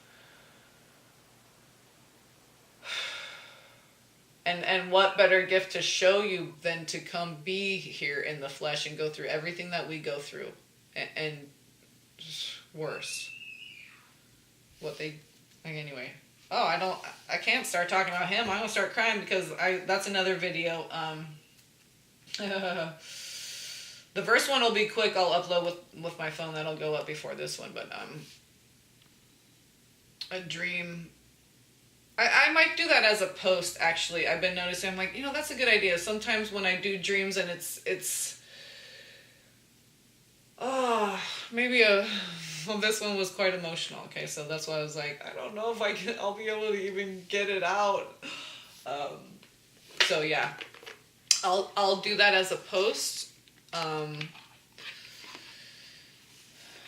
And what better gift to show you than to come be here in the flesh and go through everything that we go through, and worse. Anyway. Oh, I can't start talking about him. I'm going to start crying because that's another video. The first one will be quick. I'll upload with my phone. That'll go up before this one. But a dream. I might do that as a post, actually. I've been noticing. I'm like, that's a good idea. Sometimes when I do dreams and it's maybe well, this one was quite emotional. Okay, so that's why I was like, I don't know if I'll be able to even get it out. So yeah, I'll do that as a post.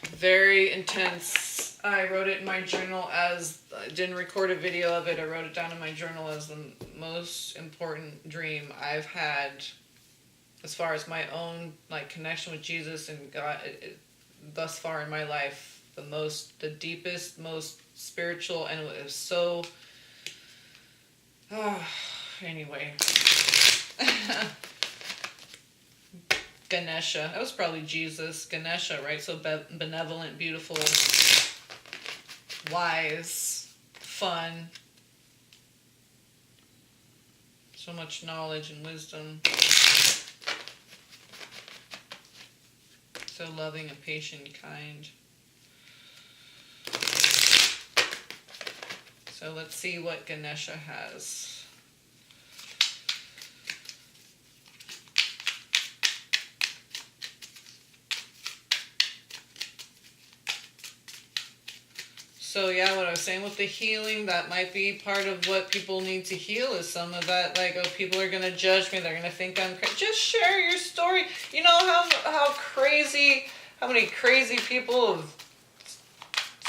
Very intense. I wrote it in my journal I didn't record a video of it. I wrote it down in my journal as the most important dream I've had, as far as my own connection with Jesus and God. Thus far in my life, the deepest, most spiritual, and it was so, anyway. Ganesha, that was probably Jesus. Ganesha, right? So benevolent, beautiful, wise, fun, so much knowledge and wisdom. So loving and patient and kind. So let's see what Ganesha has. So yeah, what I was saying with the healing, that might be part of what people need to heal, is some of that, people are going to judge me, they're going to think I'm crazy. Just share your story. You know how many crazy people have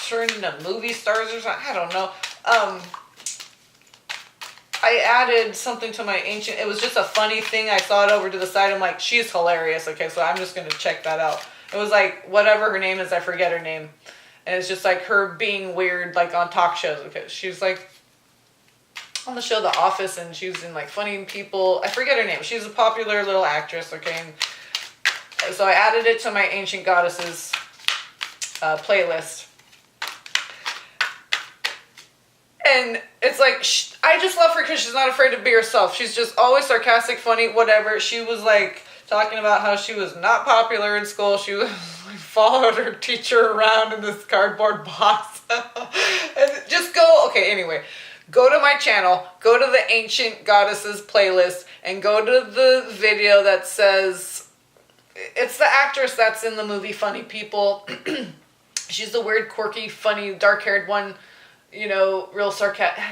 turned into movie stars or something? I don't know. I added something to my ancient, it was just a funny thing. I saw it over to the side. I'm like, she's hilarious. Okay, so I'm just going to check that out. It was whatever her name is, I forget her name. And it's just her being weird, on talk shows. Okay, she's on the show The Office, and she's in Funny People. I forget her name. She's a popular little actress. Okay, and so I added it to my Ancient Goddesses playlist. And it's I just love her because she's not afraid to be herself. She's just always sarcastic, funny, whatever. She was talking about how she was not popular in school. She was followed her teacher around in this cardboard box. And just go to my channel, go to the Ancient Goddesses playlist, and go to the video that says, it's the actress that's in the movie Funny People. She's the weird, quirky, funny, dark-haired one, real sarcastic.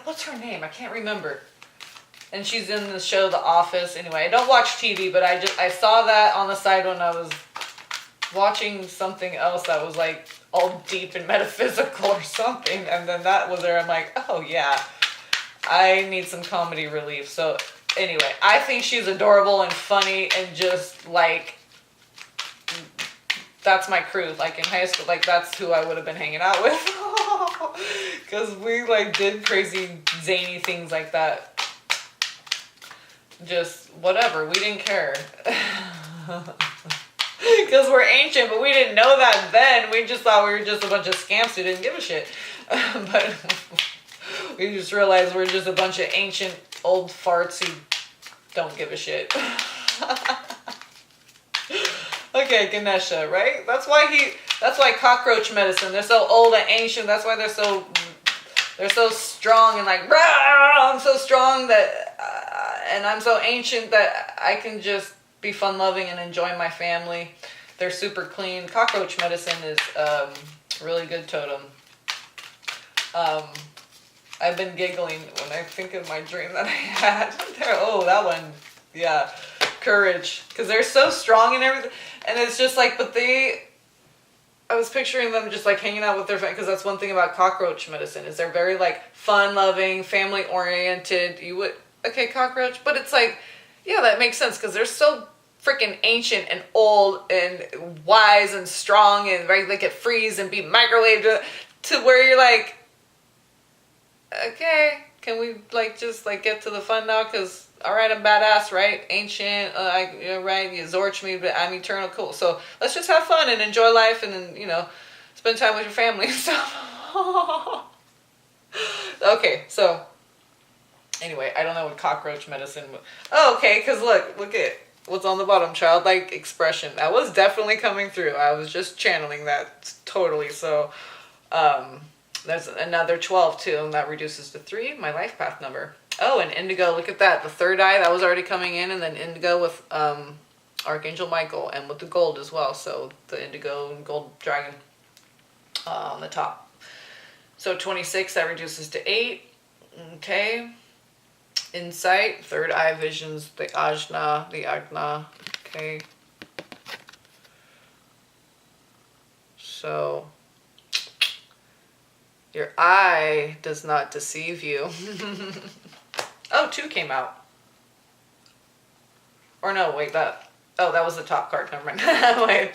What's her name? I can't remember. And she's in the show The Office. Anyway, I don't watch TV, but I saw that on the side when I was watching something else that was all deep and metaphysical or something, and then that was there. I'm like, oh yeah, I need some comedy relief. So anyway, I think she's adorable and funny, and just that's my crew. In high school, that's who I would have been hanging out with, because we did crazy zany things like that. Just whatever, we didn't care. Because we're ancient, but we didn't know that then. We just thought we were just a bunch of scamps who didn't give a shit. But we just realized we're just a bunch of ancient old farts who don't give a shit. Okay, Ganesha, right? That's why cockroach medicine, they're so old and ancient. That's why they're so strong and I'm so strong that, and I'm so ancient that I can just be fun-loving and enjoy my family. They're super clean. Cockroach medicine is really good totem. I've been giggling when I think of my dream that I had. That one, yeah, courage, because they're so strong and everything. And it's just I was picturing them just hanging out with their family, because that's one thing about cockroach medicine, is they're very fun-loving, family-oriented. okay, cockroach. But it's like, yeah, that makes sense because they're so freaking ancient and old and wise and strong and right, they could freeze and be microwaved to where you're like, okay, can we like just like get to the fun now? Because all right, I'm badass, right? Ancient, right? You Zorch me, but I'm eternal, cool. So let's just have fun and enjoy life, and then spend time with your family and stuff. Okay, so anyway, I don't know what cockroach medicine. Oh, okay, because look at what's on the bottom. Childlike expression. That was definitely coming through. I was just channeling that totally. So, there's another 12 too, and that reduces to 3. My life path number. Oh, and indigo. Look at that. The third eye that was already coming in, and then indigo with Archangel Michael, and with the gold as well. So the indigo and gold dragon on the top. So 26, that reduces to 8. Okay. Insight, third eye visions, the Agna. Okay. So your eye does not deceive you. Oh, 2 came out. Or no, wait, that was the top card. Never mind. Wait.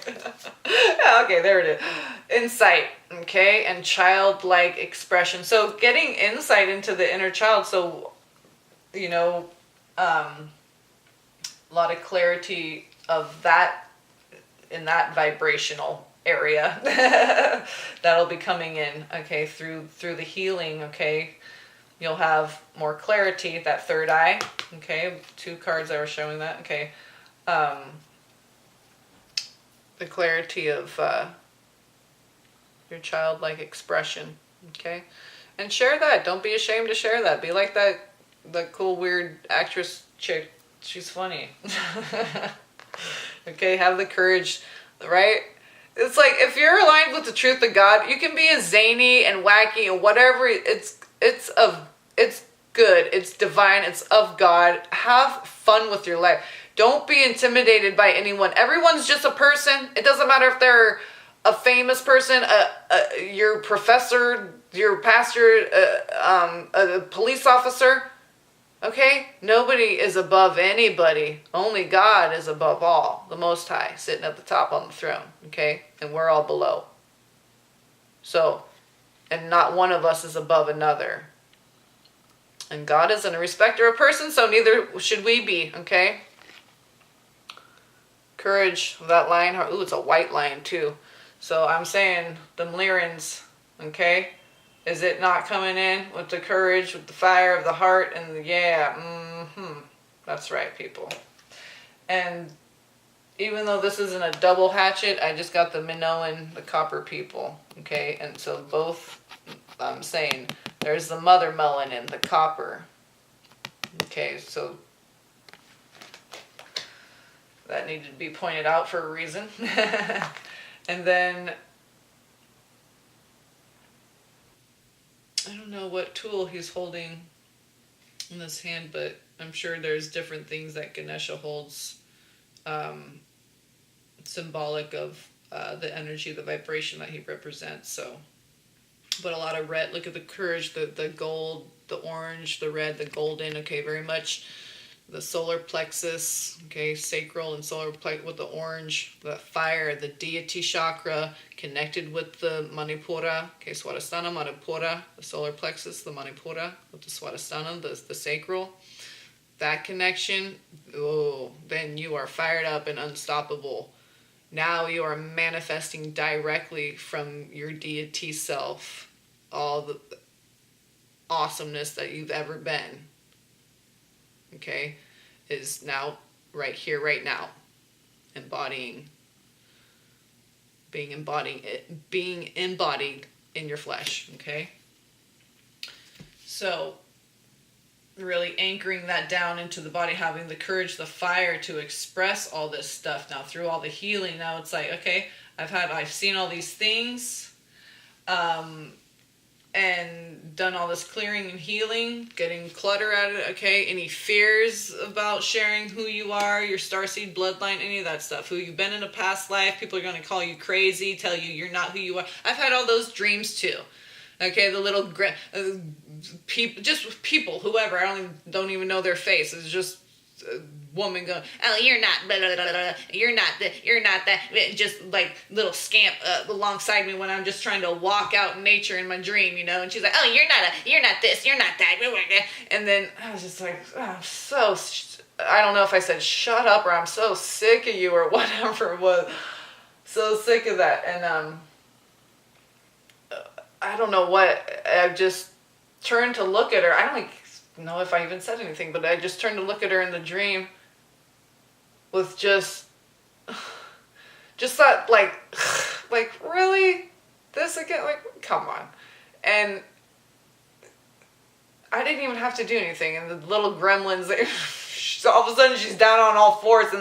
Okay, there it is. Insight, okay, and childlike expression. So getting insight into the inner child. So, a lot of clarity of that in that vibrational area that'll be coming in, okay, through the healing, okay. You'll have more clarity, that third eye, okay. 2 cards that were showing that, okay. The clarity of your childlike expression, okay. And share that. Don't be ashamed to share that. Be like that cool weird actress chick. She's funny. Okay, have the courage, right? It's like, if you're aligned with the truth of God, you can be as zany and wacky and whatever. It's good. It's divine. It's of God. Have fun with your life. Don't be intimidated by anyone. Everyone's just a person. It doesn't matter if they're a famous person, your professor, your pastor, a police officer. Okay? Nobody is above anybody. Only God is above all. The Most High, sitting at the top on the throne. Okay? And we're all below. So, and not one of us is above another. And God isn't a respecter of persons, so neither should we be. Okay? Courage, that lion heart. Ooh, it's a white lion too. So I'm saying, the Mlerins, okay? Is it not coming in with the courage, with the fire of the heart, and that's right, people. And even though this isn't a double hatchet, I just got the Minoan, the copper people, okay? And so both, I'm saying, there's the mother melanin, the copper. Okay, so that needed to be pointed out for a reason. And then, I don't know what tool he's holding in this hand, but I'm sure there's different things that Ganesha holds, symbolic of the energy, the vibration that he represents. So, but a lot of red. Look at the courage, the gold, the orange, the red, the golden. Okay, very much the solar plexus. Okay, sacral and solar plexus with the orange, the fire, the deity chakra connected with the Manipura. Okay, Swadhisthana, Manipura, the solar plexus, the Manipura with the Swadhisthana, the sacral. That connection. Oh, then you are fired up and unstoppable. Now you are manifesting directly from your deity self all the awesomeness that you've ever been. Okay, is now right here, right now, being embodied in your flesh. Okay, so really anchoring that down into the body, having the courage, the fire to express all this stuff now through all the healing. Now it's like, okay, I've seen all these things, and done all this clearing and healing, getting clutter out of it. Okay, any fears about sharing who you are, your starseed bloodline, any of that stuff, who you've been in a past life. People are going to call you crazy, tell you you're not who you are. I've had all those dreams too. Okay, the little people, whoever, I don't even know their face. It's just a woman going, oh, you're not, blah, blah, blah, blah. You're not that, just like little scamp alongside me when I'm just trying to walk out in nature in my dream, you know, and she's like, oh, you're not this, you're not that, and then I was just like, oh, I don't know if I said shut up or I'm so sick of you or whatever it was, so sick of that, and I don't know what, I just turned to look at her. I don't know if I even said anything, but I just turned to look at her in the dream with just that, like really? This again? Like, come on. And I didn't even have to do anything. And the little gremlins, all of a sudden she's down on all fours,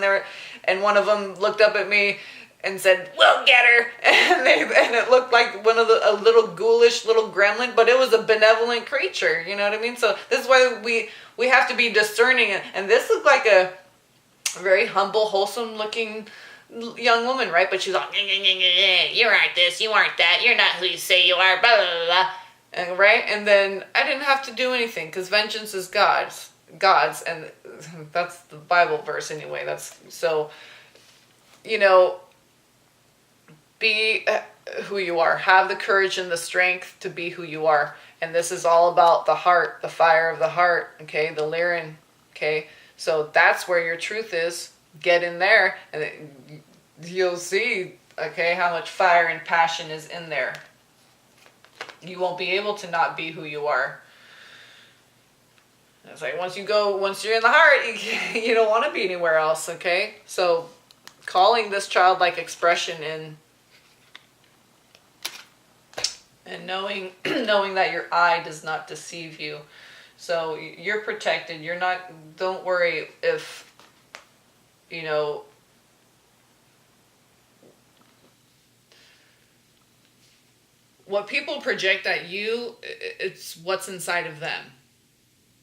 and one of them looked up at me and said, we'll get her. And it looked like a little ghoulish little gremlin, but it was a benevolent creature. You know what I mean? So this is why we have to be discerning. And this looked like a very humble, wholesome looking young woman, right? But she's like, you aren't this, you aren't that, you're not who you say you are, blah, blah, blah. And, right? And then I didn't have to do anything because vengeance is God's. And that's the Bible verse anyway. That's so, you know, be who you are. Have the courage and the strength to be who you are. And this is all about the heart, the fire of the heart, okay? The Lyran, okay? So that's where your truth is. Get in there and you'll see, okay, how much fire and passion is in there. You won't be able to not be who you are. It's like once you're in the heart, you don't want to be anywhere else, okay? So calling this childlike expression in, and knowing that your eye does not deceive you. So you're protected. Don't worry if, you know, what people project at you, it's what's inside of them.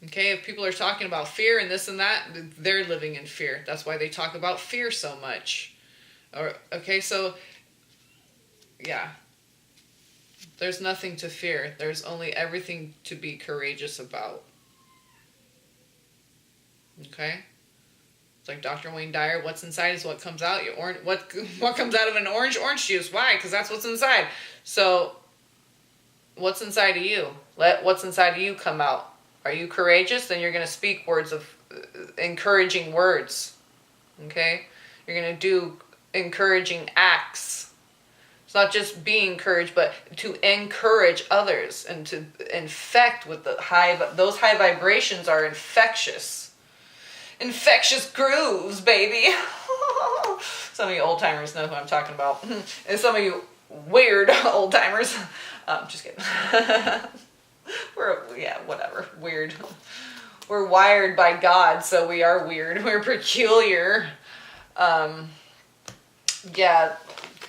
Okay, if people are talking about fear and this and that, they're living in fear. That's why they talk about fear so much. Okay, so, yeah. There's nothing to fear. There's only everything to be courageous about. Okay? It's like Dr. Wayne Dyer, what's inside is what comes out. What comes out of an orange juice? Why? Because that's what's inside. So, what's inside of you? Let what's inside of you come out. Are you courageous? Then you're going to speak words of encouraging words. Okay? You're going to do encouraging acts. It's not just be encouraged, but to encourage others and to infect with those high vibrations are infectious. Infectious grooves, baby. Some of you old timers know who I'm talking about. And some of you weird old timers. Just kidding. Whatever. Weird. We're wired by God, so we are weird. We're peculiar.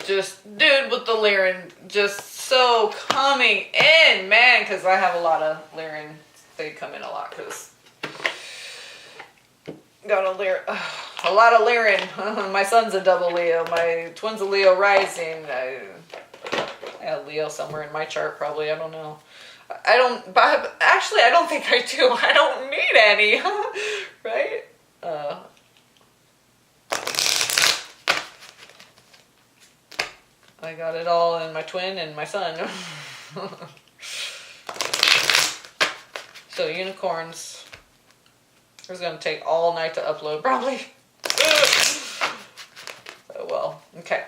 Just dude with the Lyran, just so coming in, man, because I have a lot of Lyran. They come in a lot because got a lot of Lyran. My son's a double Leo. My twin's a Leo rising. I have Leo somewhere in my chart, probably. I don't know. But actually, I don't think I do. I don't need any, right? I got it all in my twin and my son. So unicorns. It's going to take all night to upload, probably. Oh well, okay.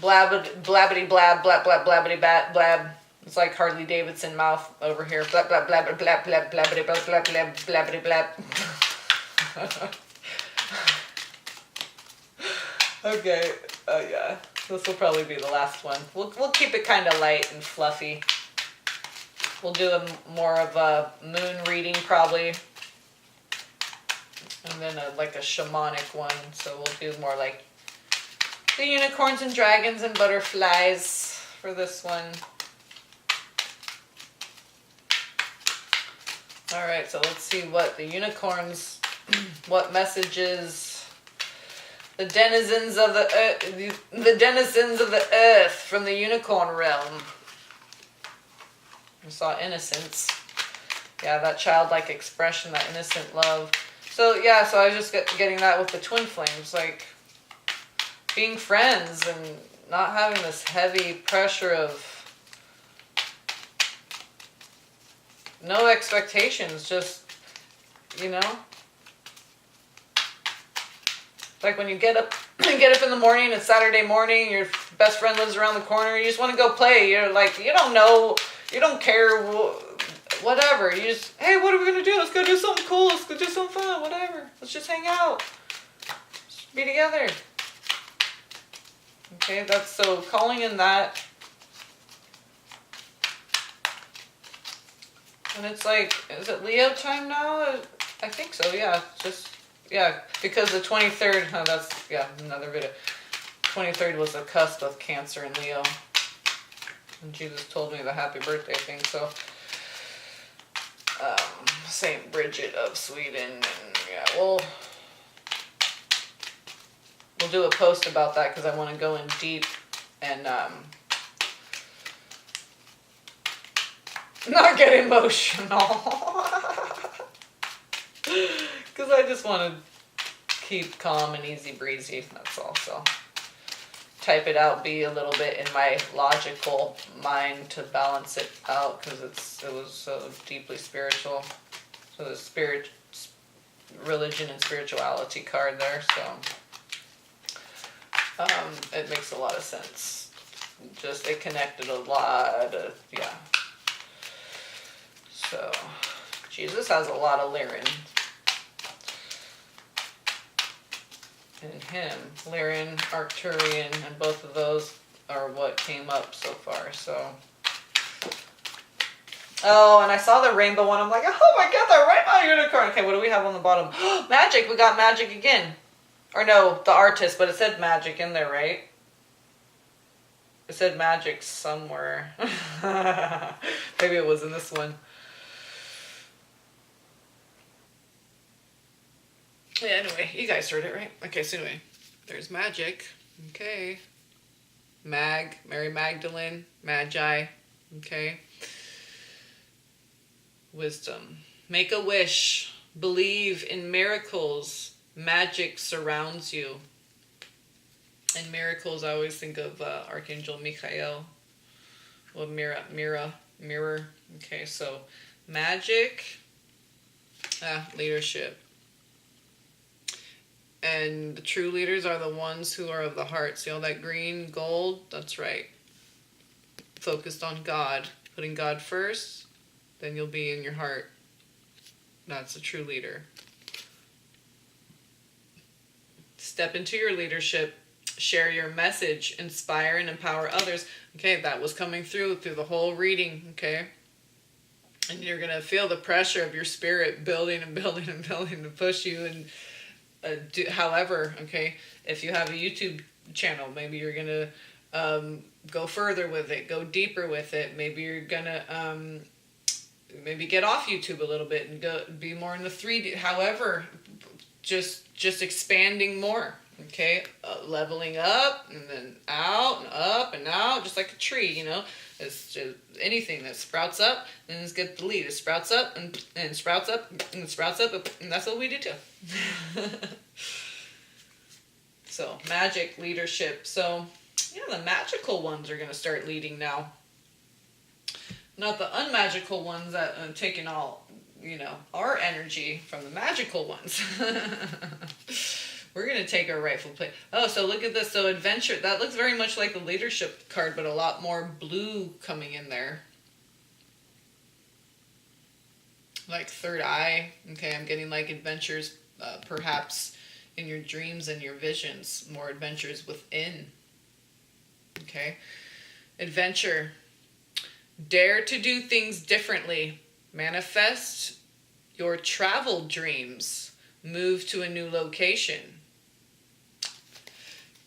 Blabbity blab, blab, blab, blabbity bat, blab. It's like Harley Davidson mouth over here. Blab, blab, blab, blab, blab, blabbity, blab, blab, blab, blabbity, blab. Okay, yeah, this will probably be the last one. We'll keep it kind of light and fluffy. We'll do more of a moon reading probably, and then like a shamanic one. So we'll do more like the unicorns and dragons and butterflies for this one. All right, so let's see what the unicorns, what messages. The denizens of the earth, from the unicorn realm. I saw innocence. Yeah, that childlike expression, that innocent love. So yeah, so I was just getting that with the twin flames, like being friends and not having this heavy pressure of no expectations, just, you know, like when you get up in the morning, it's Saturday morning, your best friend lives around the corner, you just want to go play. You're like, you don't know, you don't care, whatever. You just, hey, what are we going to do? Let's go do something cool. Let's go do something fun, whatever. Let's just hang out. Just be together. Okay, that's so calling in that. And it's like, is it Leo time now? I think so, yeah. Just, yeah, because the 23rd, that's, yeah, another video. 23rd was the cusp of Cancer and Leo. And Jesus told me the happy birthday thing, so. Saint Bridget of Sweden, and yeah, we'll do a post about that because I want to go in deep and not get emotional because I just want to keep calm and easy breezy. That's all. So type it out, be a little bit in my logical mind to balance it out because it was so deeply spiritual. So the religion and spirituality card there, so it makes a lot of sense. Just it connected a lot of, yeah. So Jesus has a lot of Lyran in him. Lyran, Arcturian, and both of those are what came up so far. So. Oh, and I saw the rainbow one. I'm like, oh my god, the rainbow unicorn. Okay, what do we have on the bottom? Magic. We got magic again. Or no, the artist, but it said magic in there, right? It said magic somewhere. Maybe it was in this one. Yeah, anyway, you guys heard it, right? Okay, so anyway, there's magic. Okay. Mary Magdalene, Magi. Okay. Wisdom. Make a wish. Believe in miracles. Magic surrounds you. And miracles, I always think of Archangel Michael. Well, mirror. Okay, so magic. Leadership. And the true leaders are the ones who are of the heart. See all that green, gold? That's right. Focused on God. Putting God first. Then you'll be in your heart. That's a true leader. Step into your leadership. Share your message. Inspire and empower others. Okay, that was coming through the whole reading. Okay. And you're going to feel the pressure of your spirit building and building and building to push you. And however, okay, if you have a YouTube channel, maybe you're going to go further with it. Go deeper with it. Maybe you're going to... maybe get off YouTube a little bit and go be more in the 3D. However, just expanding more. Okay, leveling up and then out and up and out, just like a tree. You know, it's just anything that sprouts up, then it's get the lead. It sprouts up and sprouts up and sprouts up, and that's what we do too. So magic, leadership. So yeah, the magical ones are gonna start leading now. Not the unmagical ones that are taking all, you know, our energy from the magical ones. We're going to take our rightful place. Oh, so look at this. So adventure, that looks very much like the leadership card, but a lot more blue coming in there. Like third eye. Okay, I'm getting like adventures, perhaps in your dreams and your visions. More adventures within. Okay. Adventure. Dare to do things differently. Manifest your travel dreams. Move to a new location.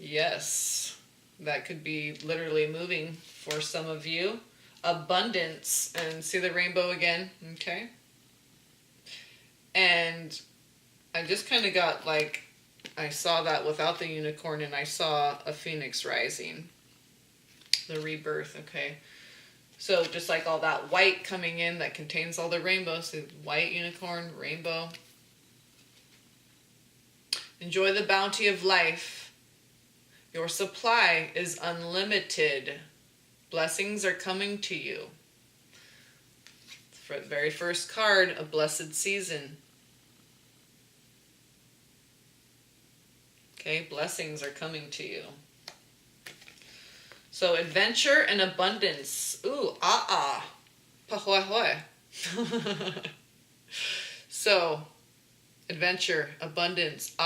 Yes, that could be literally moving for some of you. Abundance, and see the rainbow again, okay? And I just kind of got like, I saw that without the unicorn, and I saw a phoenix rising. The rebirth, okay? So just like all that white coming in that contains all the rainbows, so white, unicorn, rainbow. Enjoy the bounty of life. Your supply is unlimited. Blessings are coming to you. For the very first card, a blessed season. Okay, blessings are coming to you. So adventure and abundance. Ooh, pahoehoe. So adventure, abundance,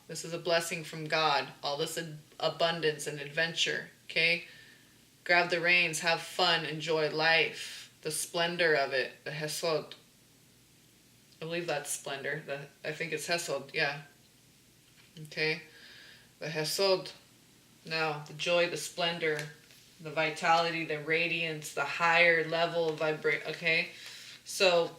this is a blessing from God. All this abundance and adventure, okay? Grab the reins, have fun, enjoy life. The splendor of it, the hesod. I believe that's splendor. I think it's hesod, yeah. Okay? The hesod. Now, the joy, the splendor, the vitality, the radiance, the higher level of vibration, okay? So,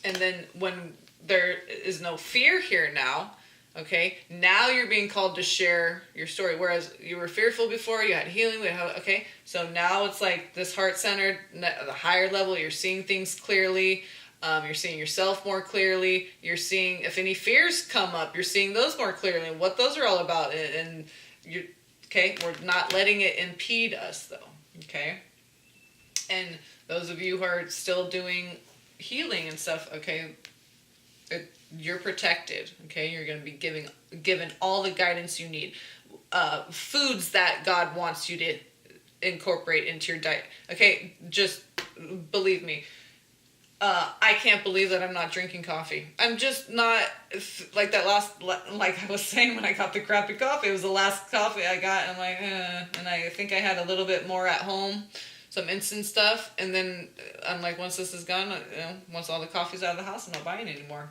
and then when there is no fear here now, okay, now you're being called to share your story. Whereas you were fearful before, you had healing, okay, so now it's like this heart-centered, the higher level, you're seeing things clearly, you're seeing yourself more clearly, you're seeing, if any fears come up, you're seeing those more clearly, and what those are all about, and you, okay, we're not letting it impede us, though, okay, and those of you who are still doing healing and stuff, okay, you're protected, okay? You're going to be given all the guidance you need. Foods that God wants you to incorporate into your diet. Okay, just believe me. I can't believe that I'm not drinking coffee. I'm just not, like that last, like I was saying when I got the crappy coffee, it was the last coffee I got, and I'm like, and I think I had a little bit more at home, some instant stuff, and then I'm like, once this is gone, once all the coffee's out of the house, I'm not buying it anymore.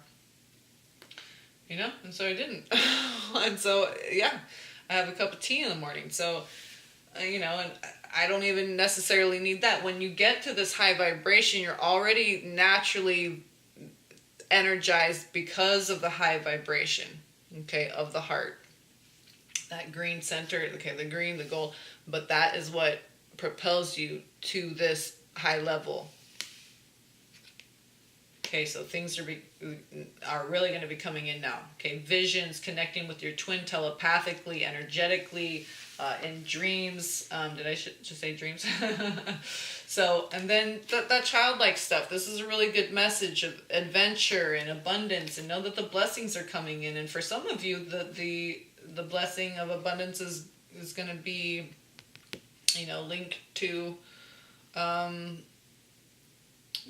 You know, and so I didn't. And so, yeah, I have a cup of tea in the morning. So, you know, and I don't even necessarily need that. When you get to this high vibration, you're already naturally energized because of the high vibration, okay, of the heart. That green center, okay, the green, the gold, but that is what propels you to this high level. Okay, so things are really going to be coming in now. Okay, visions, connecting with your twin telepathically, energetically, in dreams. Did I just say dreams? So, and then that childlike stuff. This is a really good message of adventure and abundance, and know that the blessings are coming in. And for some of you, the blessing of abundance is going to be, you know, linked to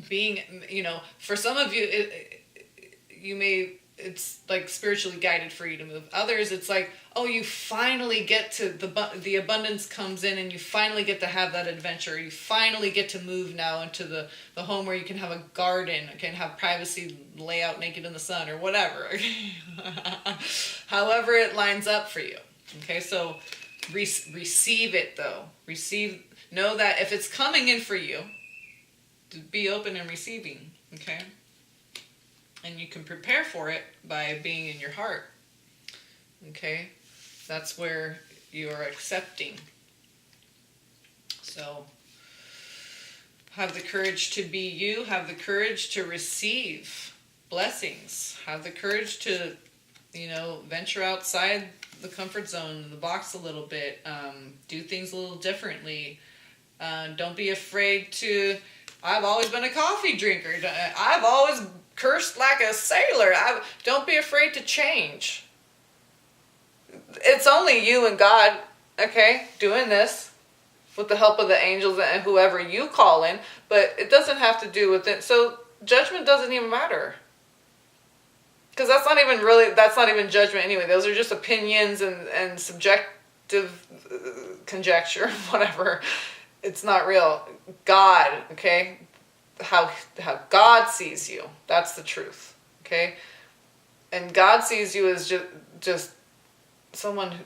being, you know, for some of you, it's like spiritually guided for you to move. Others, it's like, oh, you finally get to, the abundance comes in and you finally get to have that adventure. You finally get to move now into the home where you can have a garden, can have privacy, lay out naked in the sun or whatever. However it lines up for you. Okay, so receive it though. Know that if it's coming in for you, to be open and receiving, okay? And you can prepare for it by being in your heart, okay? That's where you are accepting. So have the courage to be you, have the courage to receive blessings, have the courage to, you know, venture outside the comfort zone, the box a little bit, do things a little differently. Don't be afraid to, I've always been a coffee drinker. I've always cursed like a sailor. Don't be afraid to change. It's only you and God, okay, doing this with the help of the angels and whoever you call in, but it doesn't have to do with it. So judgment doesn't even matter. Because that's not even judgment anyway. Those are just opinions and subjective conjecture, whatever. It's not real. God, okay? How God sees you. That's the truth, okay? And God sees you as just someone who,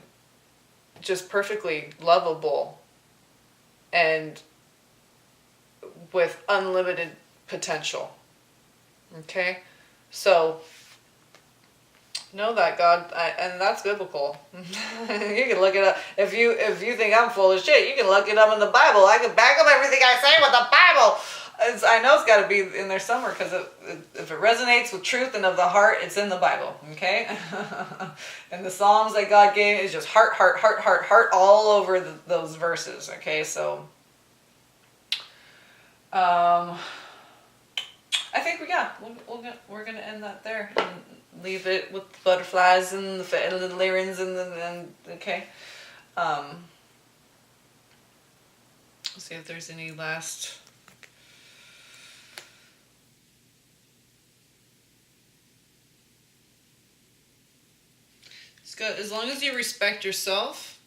just perfectly lovable and with unlimited potential, okay? So know that God, and that's biblical. You can look it up. If you think I'm full of shit, you can look it up in the Bible. I can back up everything I say with the Bible. I know it's got to be in there somewhere, because if it resonates with truth and of the heart, it's in the Bible. Okay, and the Psalms that God gave is just heart, heart, heart, heart, heart all over those verses. Okay, so I think we're gonna end that there and leave it with butterflies and the lirens and okay. Let's see if there's any last. It's good. As long as you respect yourself,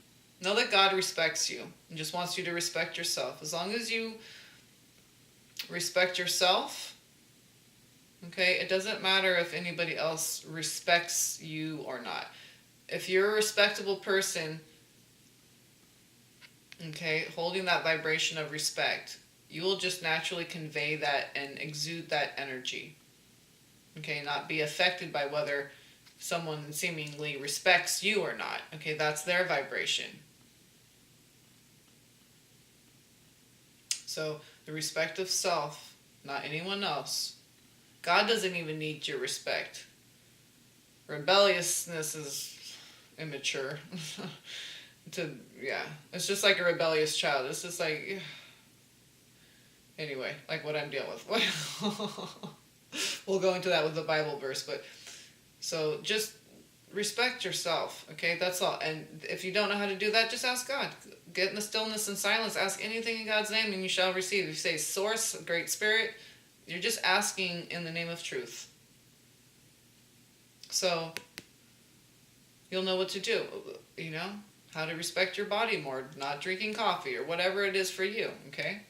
know that God respects you and just wants you to respect yourself. As long as you respect yourself, okay, it doesn't matter if anybody else respects you or not. If you're a respectable person, okay, holding that vibration of respect, you will just naturally convey that and exude that energy. Okay, not be affected by whether someone seemingly respects you or not. Okay, that's their vibration. So the respect of self, not anyone else. God doesn't even need your respect. Rebelliousness is immature. It's just like a rebellious child. It's just like, anyway, like what I'm dealing with. We'll go into that with the Bible verse, but so just respect yourself, okay? That's all. And if you don't know how to do that, just ask God. Get in the stillness and silence. Ask anything in God's name and you shall receive. If you say Source, Great Spirit, you're just asking in the name of truth. So you'll know what to do, you know? How to respect your body more, not drinking coffee or whatever it is for you, okay?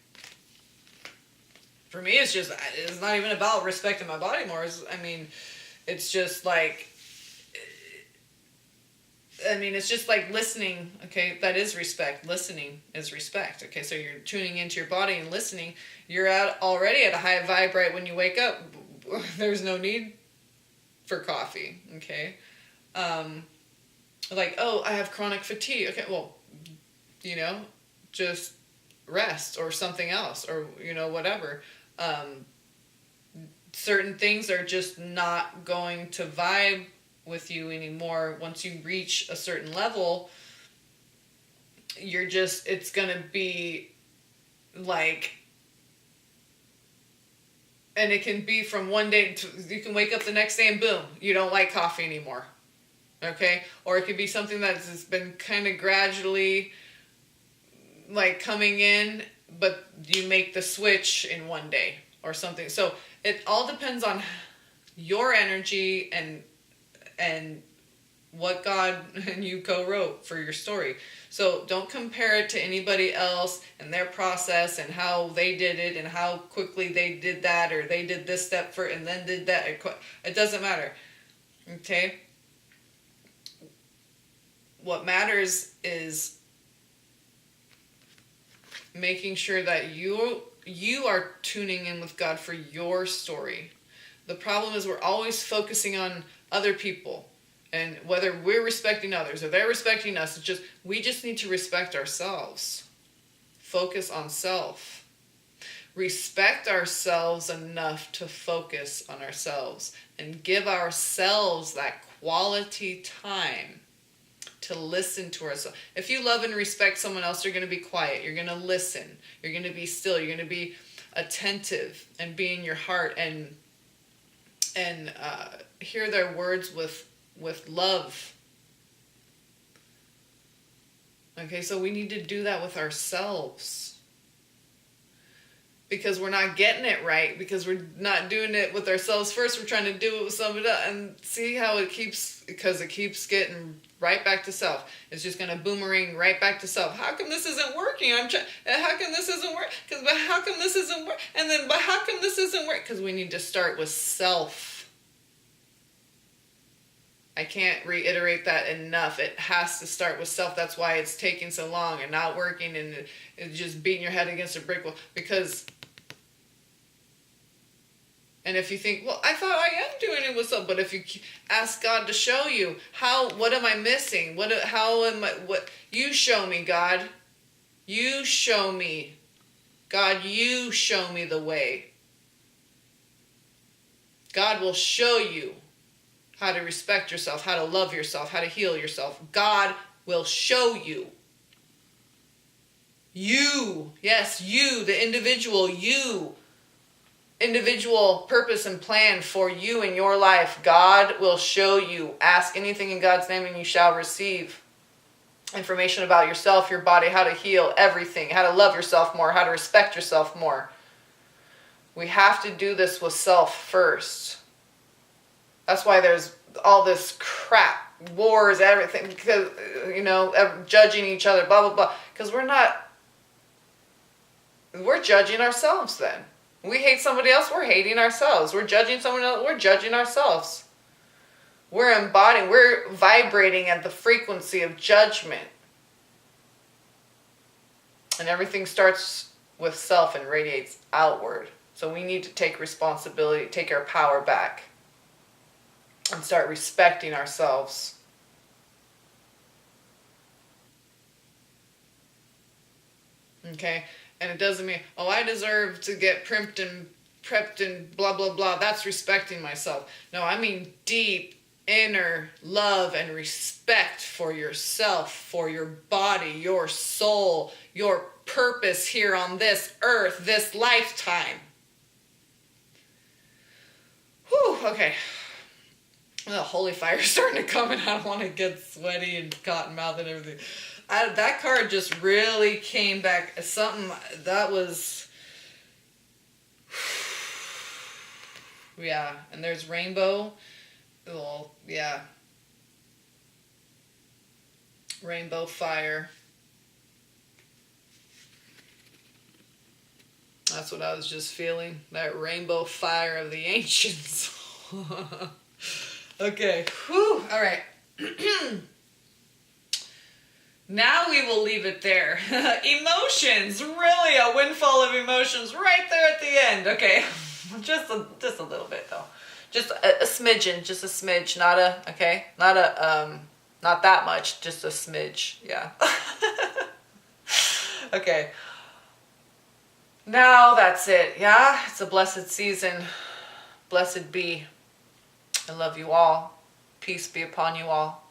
For me, it's not even about respecting my body more. It's just like, it's just like listening, okay? That is respect. Listening is respect, okay? So you're tuning into your body and listening. You're already at a high vibe right when you wake up. There's no need for coffee, okay? Like, oh, I have chronic fatigue. Okay, well, just rest or something else or, whatever. Certain things are just not going to vibe with you anymore. Once you reach a certain level, it's gonna be like, and it can be from one day to, you can wake up the next day and boom, you don't like coffee anymore. Okay? Or it could be something that's been kind of gradually like coming in, but you make the switch in one day or something. So it all depends on your energy and what God and you co-wrote for your story. So don't compare it to anybody else and their process and how they did it and how quickly they did that, or they did this step for and then did that. It doesn't matter. Okay? What matters is making sure that you are tuning in with God for your story. The problem is we're always focusing on other people, and whether we're respecting others or they're respecting us, we just need to respect ourselves. Focus on self. Respect ourselves enough to focus on ourselves and give ourselves that quality time to listen to ourselves. If you love and respect someone else, you're going to be quiet. You're going to listen. You're going to be still. You're going to be attentive and be in your heart and hear their words with love. Okay, so we need to do that with ourselves. Because we're not getting it right, because we're not doing it with ourselves first. We're trying to do it with somebody else, and see how it keeps getting right back to self. It's just going to boomerang right back to self. How come this isn't working? How come this isn't working? But how come this isn't working? And then, but how come this isn't working? Because we need to start with self. I can't reiterate that enough. It has to start with self. That's why it's taking so long and not working, and it's just beating your head against a brick wall. Because And if you think, well, I thought I am doing it with some, but if you ask God to show you, what am I missing? What you show me, God. You show me. God, you show me the way. God will show you how to respect yourself, how to love yourself, how to heal yourself. God will show you. You, yes, you, the individual, you. Individual purpose and plan for you in your life. God will show you. Ask anything in God's name and you shall receive. Information about yourself, your body, how to heal, everything, how to love yourself more, how to respect yourself more. We have to do this with self first. That's why there's all this crap, wars, everything, because, judging each other, blah, blah, blah. Because we're judging ourselves then. We hate somebody else, we're hating ourselves. We're judging someone else, we're judging ourselves. We're vibrating at the frequency of judgment. And everything starts with self and radiates outward. So we need to take responsibility, take our power back, and start respecting ourselves. Okay? And it doesn't mean, I deserve to get prepped and blah, blah, blah. That's respecting myself. No, I mean deep inner love and respect for yourself, for your body, your soul, your purpose here on this earth, this lifetime. Whew, okay. The holy fire's starting to come and I don't want to get sweaty and cotton mouth and everything. That card just really came back as something that was, yeah. And there's rainbow. Well, yeah. Rainbow fire. That's what I was just feeling. That rainbow fire of the ancients. Okay. Whew. All right. Now we will leave it there. Emotions. Really a windfall of emotions right there at the end. Okay. Just a little bit though. Just a smidgen. Just a smidge. Not that much. Just a smidge. Yeah. Okay. Now that's it. Yeah. It's a blessed season. Blessed be. I love you all. Peace be upon you all.